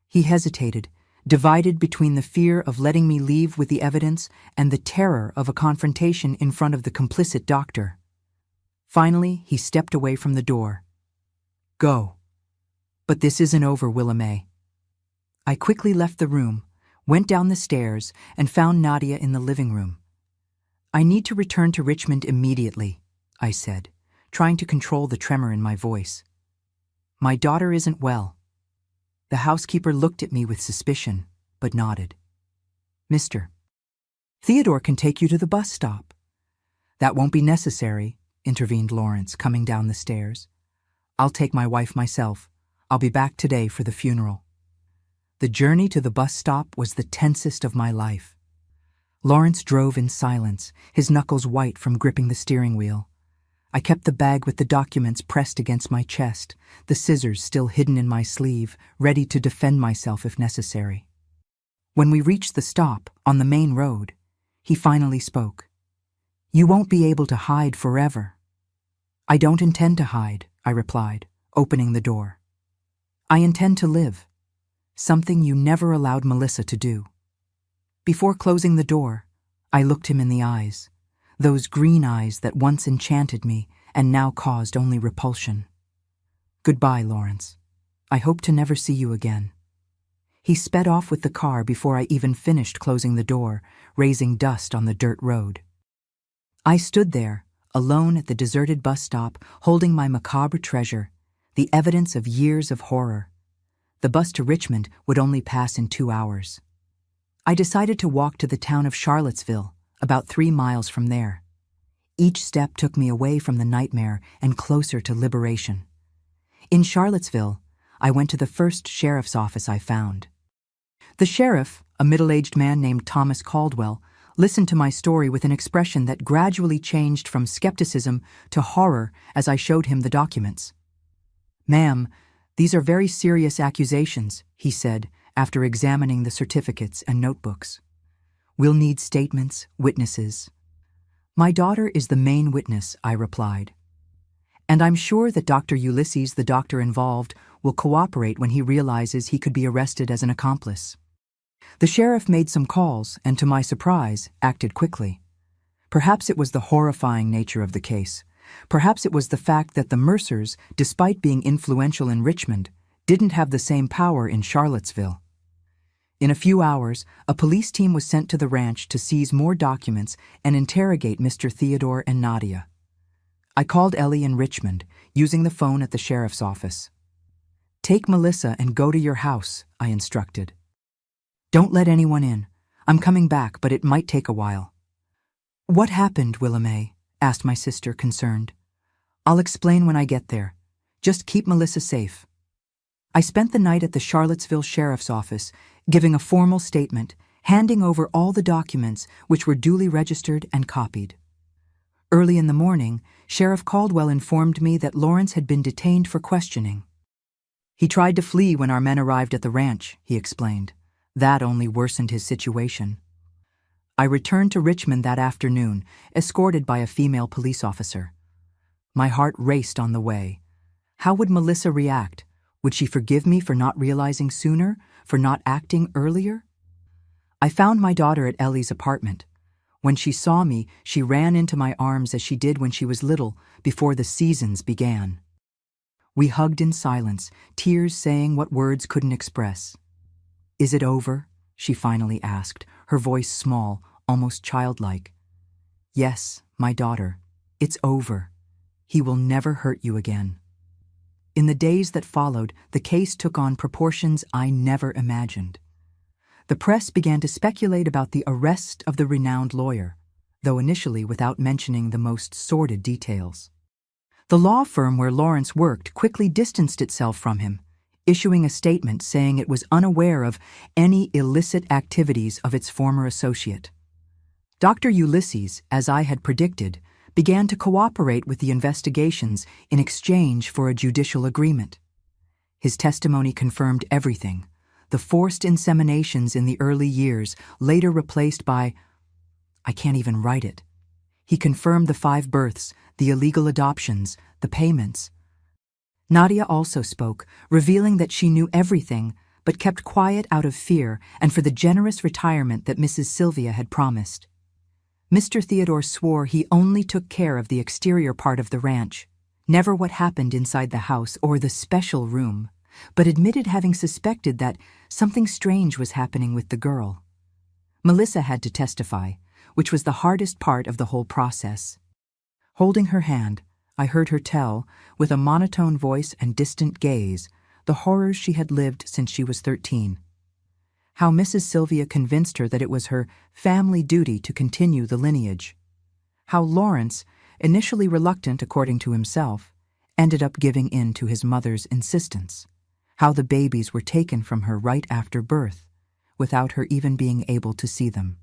He hesitated, divided between the fear of letting me leave with the evidence and the terror of a confrontation in front of the complicit doctor. Finally, he stepped away from the door. Go. But this isn't over, Willa May. I quickly left the room, went down the stairs, and found Nadia in the living room. I need to return to Richmond immediately, I said, trying to control the tremor in my voice. My daughter isn't well. The housekeeper looked at me with suspicion, but nodded. Mr. Theodore can take you to the bus stop. That won't be necessary, intervened Lawrence, coming down the stairs. I'll take my wife myself. I'll be back today for the funeral. The journey to the bus stop was the tensest of my life. Lawrence drove in silence, his knuckles white from gripping the steering wheel. I kept the bag with the documents pressed against my chest, the scissors still hidden in my sleeve, ready to defend myself if necessary. When we reached the stop, on the main road, he finally spoke. You won't be able to hide forever. I don't intend to hide, I replied, opening the door. I intend to live, something you never allowed Melissa to do. Before closing the door, I looked him in the eyes, those green eyes that once enchanted me and now caused only repulsion. Goodbye, Lawrence. I hope to never see you again. He sped off with the car before I even finished closing the door, raising dust on the dirt road. I stood there, alone at the deserted bus stop, holding my macabre treasure, the evidence of years of horror. The bus to Richmond would only pass in 2 hours. I decided to walk to the town of Charlottesville, about 3 miles from there. Each step took me away from the nightmare and closer to liberation. In Charlottesville, I went to the first sheriff's office I found. The sheriff, a middle-aged man named Thomas Caldwell, listened to my story with an expression that gradually changed from skepticism to horror as I showed him the documents. Ma'am, these are very serious accusations, he said, after examining the certificates and notebooks. We'll need statements, witnesses. My daughter is the main witness, I replied. And I'm sure that Dr. Ulysses, the doctor involved, will cooperate when he realizes he could be arrested as an accomplice. The sheriff made some calls and, to my surprise, acted quickly. Perhaps it was the horrifying nature of the case. Perhaps it was the fact that the Mercers, despite being influential in Richmond, didn't have the same power in Charlottesville. In a few hours, a police team was sent to the ranch to seize more documents and interrogate Mr. Theodore and Nadia. I called Ellie in Richmond, using the phone at the sheriff's office. Take Melissa and go to your house, I instructed. Don't let anyone in. I'm coming back, but it might take a while. What happened, Willamay? Asked my sister, concerned. I'll explain when I get there. Just keep Melissa safe. I spent the night at the Charlottesville Sheriff's Office, giving a formal statement, handing over all the documents which were duly registered and copied. Early in the morning, Sheriff Caldwell informed me that Lawrence had been detained for questioning. He tried to flee when our men arrived at the ranch, he explained. That only worsened his situation. I returned to Richmond that afternoon, escorted by a female police officer. My heart raced on the way. How would Melissa react? Would she forgive me for not realizing sooner, for not acting earlier? I found my daughter at Ellie's apartment. When she saw me, she ran into my arms as she did when she was little, before the seasons began. We hugged in silence, tears saying what words couldn't express. Is it over? She finally asked, her voice small, almost childlike. Yes, my daughter, it's over. He will never hurt you again. In the days that followed, the case took on proportions I never imagined. The press began to speculate about the arrest of the renowned lawyer, though initially without mentioning the most sordid details. The law firm where Lawrence worked quickly distanced itself from him, issuing a statement saying it was unaware of any illicit activities of its former associate. Dr. Ulysses, as I had predicted, began to cooperate with the investigations in exchange for a judicial agreement. His testimony confirmed everything, the forced inseminations in the early years, later replaced by, I can't even write it. He confirmed the 5 births, the illegal adoptions, the payments. Nadia also spoke, revealing that she knew everything, but kept quiet out of fear and for the generous retirement that Mrs. Sylvia had promised. Mr. Theodore swore he only took care of the exterior part of the ranch, never what happened inside the house or the special room, but admitted having suspected that something strange was happening with the girl. Melissa had to testify, which was the hardest part of the whole process. Holding her hand, I heard her tell, with a monotone voice and distant gaze, the horrors she had lived since she was 13. How Mrs. Sylvia convinced her that it was her family duty to continue the lineage. How Lawrence, initially reluctant according to himself, ended up giving in to his mother's insistence. How the babies were taken from her right after birth, without her even being able to see them.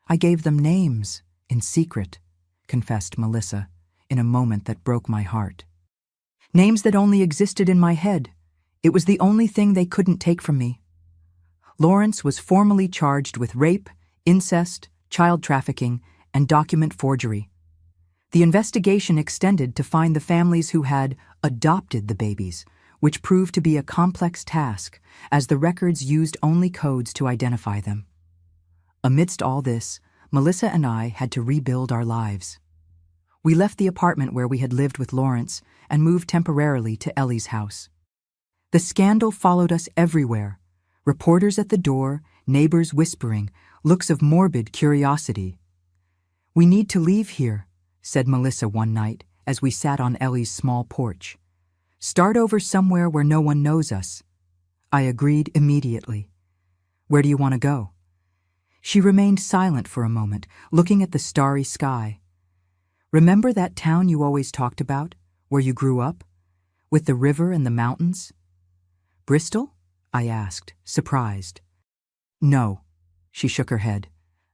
I gave them names, in secret, confessed Melissa, in a moment that broke my heart. Names that only existed in my head. It was the only thing they couldn't take from me. Lawrence was formally charged with rape, incest, child trafficking, and document forgery. The investigation extended to find the families who had adopted the babies, which proved to be a complex task, as the records used only codes to identify them. Amidst all this, Melissa and I had to rebuild our lives. We left the apartment where we had lived with Lawrence and moved temporarily to Ellie's house. The scandal followed us everywhere. Reporters at the door, neighbors whispering, looks of morbid curiosity. "We need to leave here," said Melissa one night as we sat on Ellie's small porch. "Start over somewhere where no one knows us." I agreed immediately. "Where do you want to go?" She remained silent for a moment, looking at the starry sky. "Remember that town you always talked about, where you grew up? With the river and the mountains?" "Bristol?" I asked, surprised. "No," she shook her head.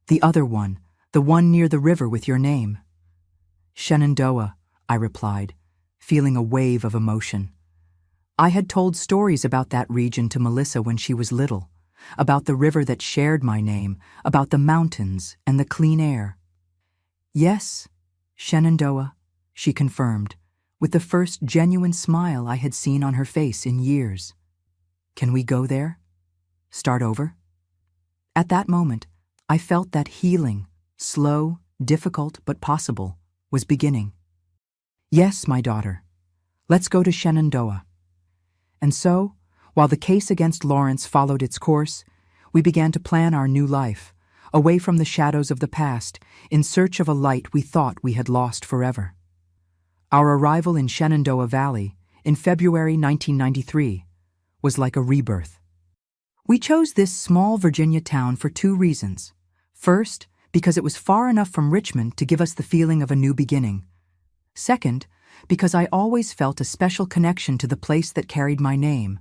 "The other one, the one near the river with your name." "Shenandoah," I replied, feeling a wave of emotion. I had told stories about that region to Melissa when she was little, about the river that shared my name, about the mountains and the clean air. "Yes, Shenandoah," she confirmed, with the first genuine smile I had seen on her face in years. "Can we go there? Start over?" At that moment, I felt that healing, slow, difficult but possible, was beginning. "Yes, my daughter. Let's go to Shenandoah." And so, while the case against Lawrence followed its course, we began to plan our new life, away from the shadows of the past, in search of a light we thought we had lost forever. Our arrival in Shenandoah Valley, in February 1993, was like a rebirth. We chose this small Virginia town for two reasons. First, because it was far enough from Richmond to give us the feeling of a new beginning. Second, because I always felt a special connection to the place that carried my name.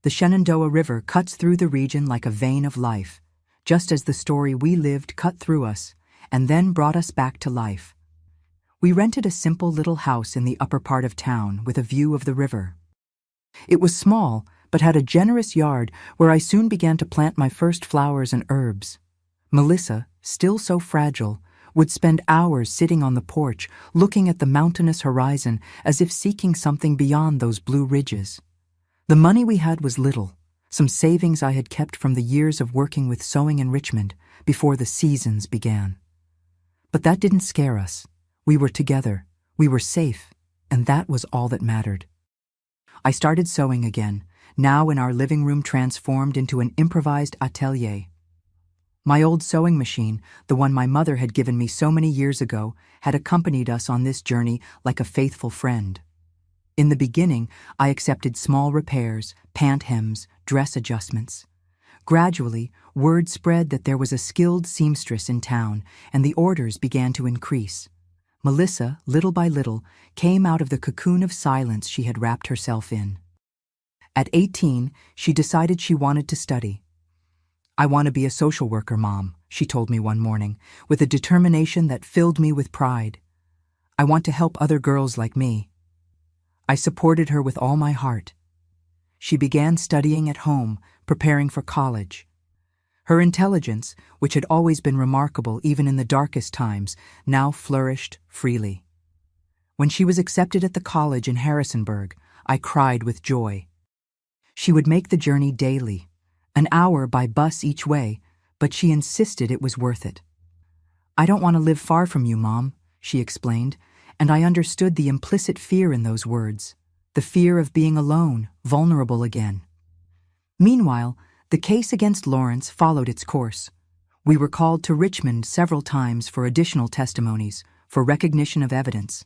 The Shenandoah River cuts through the region like a vein of life, just as the story we lived cut through us and then brought us back to life. We rented a simple little house in the upper part of town with a view of the river. It was small, but had a generous yard where I soon began to plant my first flowers and herbs. Melissa, still so fragile, would spend hours sitting on the porch, looking at the mountainous horizon as if seeking something beyond those blue ridges. The money we had was little, some savings I had kept from the years of working with sewing in Richmond before the seasons began. But that didn't scare us. We were together, we were safe, and that was all that mattered. I started sewing again, now in our living room transformed into an improvised atelier. My old sewing machine, the one my mother had given me so many years ago, had accompanied us on this journey like a faithful friend. In the beginning, I accepted small repairs, pant hems, dress adjustments. Gradually, word spread that there was a skilled seamstress in town, and the orders began to increase. Melissa, little by little, came out of the cocoon of silence she had wrapped herself in. At 18, she decided she wanted to study. "I want to be a social worker, Mom," she told me one morning, with a determination that filled me with pride. "I want to help other girls like me." I supported her with all my heart. She began studying at home, preparing for college. Her intelligence, which had always been remarkable even in the darkest times, now flourished freely. When she was accepted at the college in Harrisonburg, I cried with joy. She would make the journey daily, an hour by bus each way, but she insisted it was worth it. "I don't want to live far from you, Mom," she explained, and I understood the implicit fear in those words, the fear of being alone, vulnerable again. Meanwhile, the case against Lawrence followed its course. We were called to Richmond several times for additional testimonies, for recognition of evidence.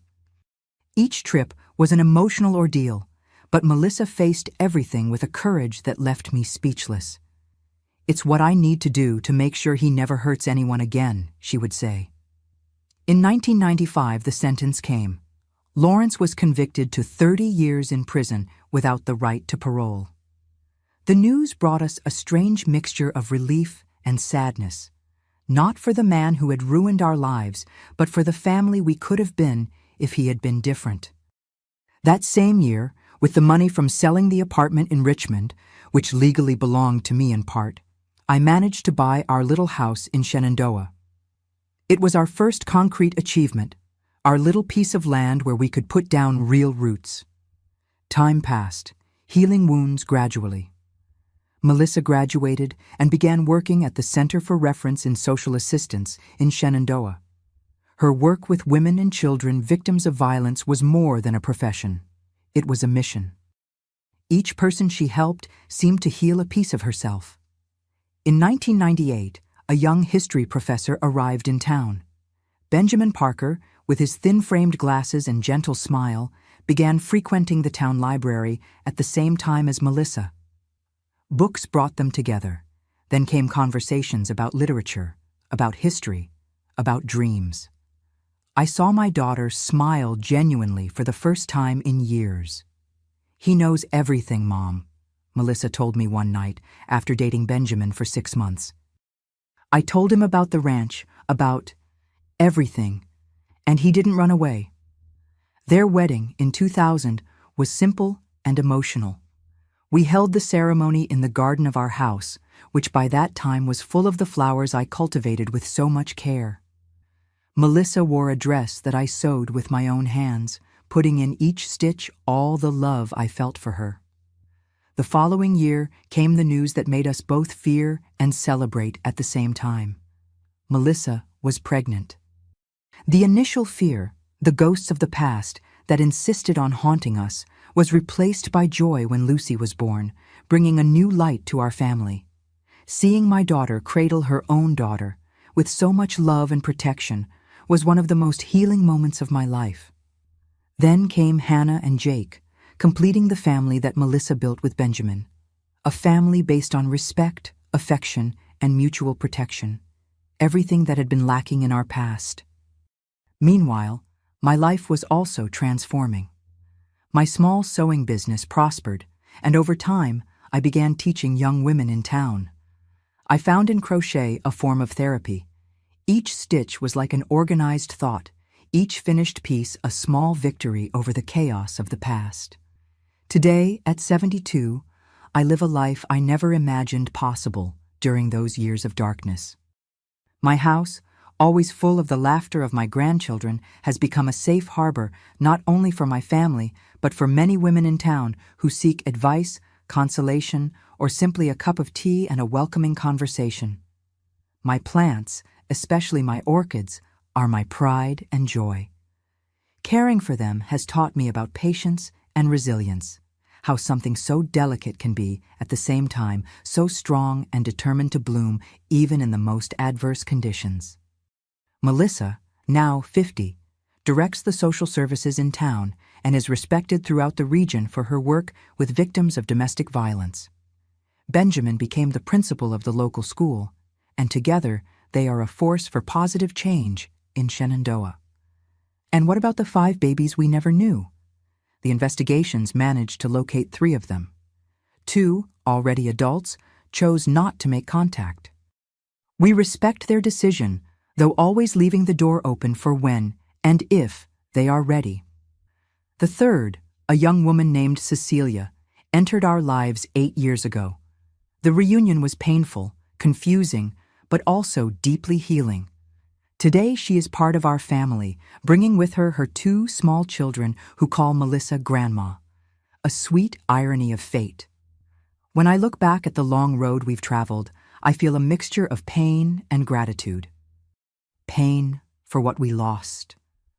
Each trip was an emotional ordeal, but Melissa faced everything with a courage that left me speechless. "It's what I need to do to make sure he never hurts anyone again," she would say. In 1995, the sentence came. Lawrence was convicted to 30 years in prison without the right to parole. The news brought us a strange mixture of relief and sadness, not for the man who had ruined our lives, but for the family we could have been if he had been different. That same year, with the money from selling the apartment in Richmond, which legally belonged to me in part, I managed to buy our little house in Shenandoah. It was our first concrete achievement, our little piece of land where we could put down real roots. Time passed, healing wounds gradually. Melissa graduated and began working at the Center for Reference in Social Assistance in Shenandoah. Her work with women and children victims of violence was more than a profession. It was a mission. Each person she helped seemed to heal a piece of herself. In 1998, a young history professor arrived in town. Benjamin Parker, with his thin-framed glasses and gentle smile, began frequenting the town library at the same time as Melissa. Books brought them together. Then came conversations about literature, about history, about dreams. I saw my daughter smile genuinely for the first time in years. "He knows everything, Mom," Melissa told me one night after dating Benjamin for 6 months. "I told him about the ranch, about everything, and he didn't run away." Their wedding in 2000 was simple and emotional. We held the ceremony in the garden of our house, which by that time was full of the flowers I cultivated with so much care. Melissa wore a dress that I sewed with my own hands, putting in each stitch all the love I felt for her. The following year came the news that made us both fear and celebrate at the same time. Melissa was pregnant. The initial fear, the ghosts of the past that insisted on haunting us, was replaced by joy when Lucy was born, bringing a new light to our family. Seeing my daughter cradle her own daughter, with so much love and protection, was one of the most healing moments of my life. Then came Hannah and Jake, completing the family that Melissa built with Benjamin. A family based on respect, affection, and mutual protection. Everything that had been lacking in our past. Meanwhile, my life was also transforming. My small sewing business prospered, and over time, I began teaching young women in town. I found in crochet a form of therapy. Each stitch was like an organized thought, each finished piece a small victory over the chaos of the past. Today, at 72, I live a life I never imagined possible during those years of darkness. My house, always full of the laughter of my grandchildren, has become a safe harbor not only for my family, but for many women in town who seek advice, consolation, or simply a cup of tea and a welcoming conversation. My plants, especially my orchids, are my pride and joy. Caring for them has taught me about patience and resilience, how something so delicate can be, at the same time, so strong and determined to bloom even in the most adverse conditions. Melissa, now 50, directs the social services in town and is respected throughout the region for her work with victims of domestic violence. Benjamin became the principal of the local school, and together they are a force for positive change in Shenandoah. And what about the 5 babies we never knew? The investigations managed to locate 3 of them. 2, already adults, chose not to make contact. We respect their decision, though always leaving the door open for when and if they are ready. The 3rd, a young woman named Cecilia, entered our lives 8 years ago. The reunion was painful, confusing, but also deeply healing. Today she is part of our family, bringing with her her 2 small children who call Melissa Grandma, a sweet irony of fate. When I look back at the long road we've traveled, I feel a mixture of pain and gratitude. Pain for what we lost,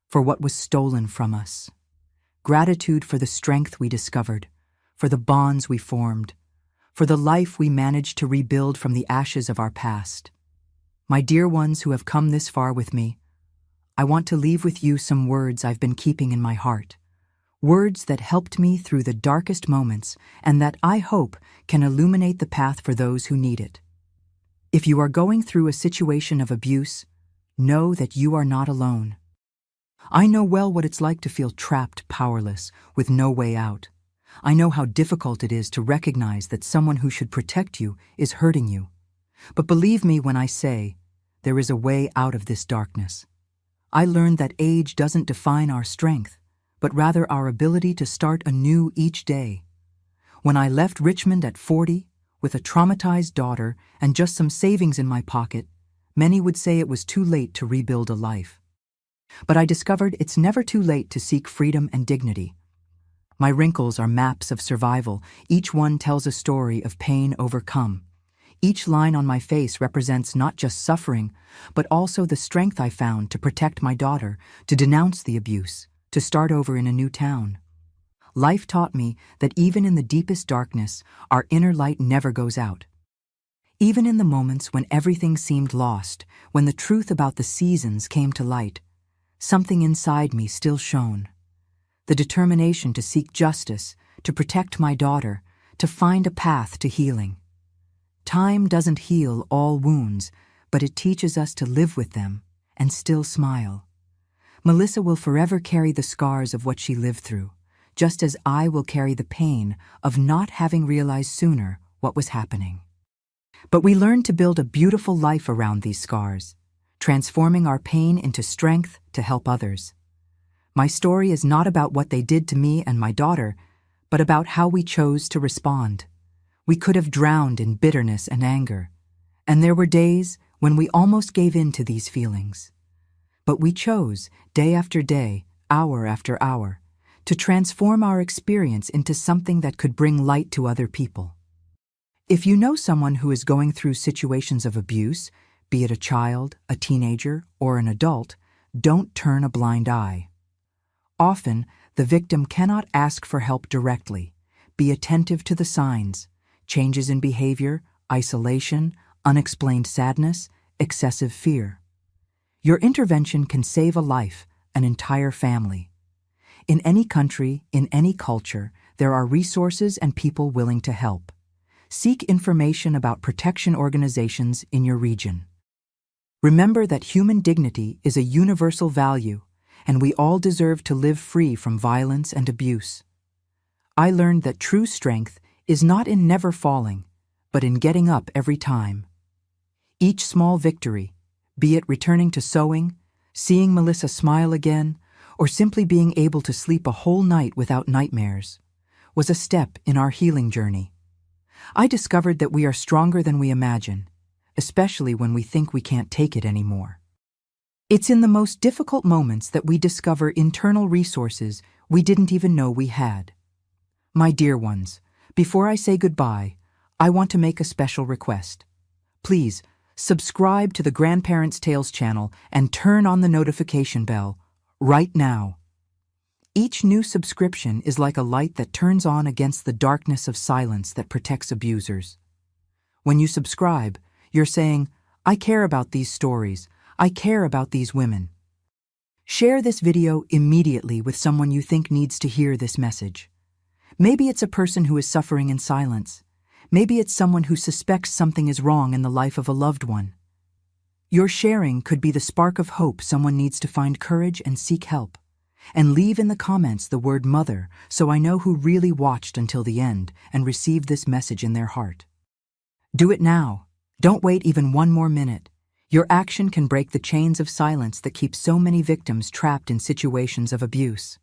for what was stolen from us. Gratitude for the strength we discovered, for the bonds we formed, for the life we managed to rebuild from the ashes of our past. My dear ones who have come this far with me, I want to leave with you some words I've been keeping in my heart. Words that helped me through the darkest moments and that I hope can illuminate the path for those who need it. If you are going through a situation of abuse, know that you are not alone. I know well what it's like to feel trapped, powerless, with no way out. I know how difficult it is to recognize that someone who should protect you is hurting you. But believe me when I say, there is a way out of this darkness. I learned that age doesn't define our strength, but rather our ability to start anew each day. When I left Richmond at 40, with a traumatized daughter and just some savings in my pocket, many would say it was too late to rebuild a life. But I discovered it's never too late to seek freedom and dignity. My wrinkles are maps of survival. Each one tells a story of pain overcome. Each line on my face represents not just suffering, but also the strength I found to protect my daughter, to denounce the abuse, to start over in a new town. Life taught me that even in the deepest darkness, our inner light never goes out. Even in the moments when everything seemed lost, when the truth about the seasons came to light, something inside me still shone. The determination to seek justice, to protect my daughter, to find a path to healing. Time doesn't heal all wounds, but it teaches us to live with them and still smile. Melissa will forever carry the scars of what she lived through, just as I will carry the pain of not having realized sooner what was happening. But we learn to build a beautiful life around these scars, transforming our pain into strength to help others. My story is not about what they did to me and my daughter, but about how we chose to respond. We could have drowned in bitterness and anger, and there were days when we almost gave in to these feelings. But we chose, day after day, hour after hour, to transform our experience into something that could bring light to other people. If you know someone who is going through situations of abuse, be it a child, a teenager, or an adult, don't turn a blind eye. Often, the victim cannot ask for help directly. Be attentive to the signs: changes in behavior, isolation, unexplained sadness, excessive fear. Your intervention can save a life, an entire family. In any country, in any culture, there are resources and people willing to help. Seek information about protection organizations in your region. Remember that human dignity is a universal value, and we all deserve to live free from violence and abuse. I learned that true strength is not in never falling, but in getting up every time. Each small victory, be it returning to sewing, seeing Melissa smile again, or simply being able to sleep a whole night without nightmares, was a step in our healing journey. I discovered that we are stronger than we imagine, especially when we think we can't take it anymore. It's in the most difficult moments that we discover internal resources we didn't even know we had. My dear ones, before I say goodbye, I want to make a special request. Please, subscribe to the Grandparents' Tales channel and turn on the notification bell right now. Each new subscription is like a light that turns on against the darkness of silence that protects abusers. When you subscribe, you're saying, I care about these stories, I care about these women. Share this video immediately with someone you think needs to hear this message. Maybe it's a person who is suffering in silence. Maybe it's someone who suspects something is wrong in the life of a loved one. Your sharing could be the spark of hope someone needs to find courage and seek help. And leave in the comments the word mother so I know who really watched until the end and received this message in their heart. Do it now. Don't wait even one more minute. Your action can break the chains of silence that keep so many victims trapped in situations of abuse.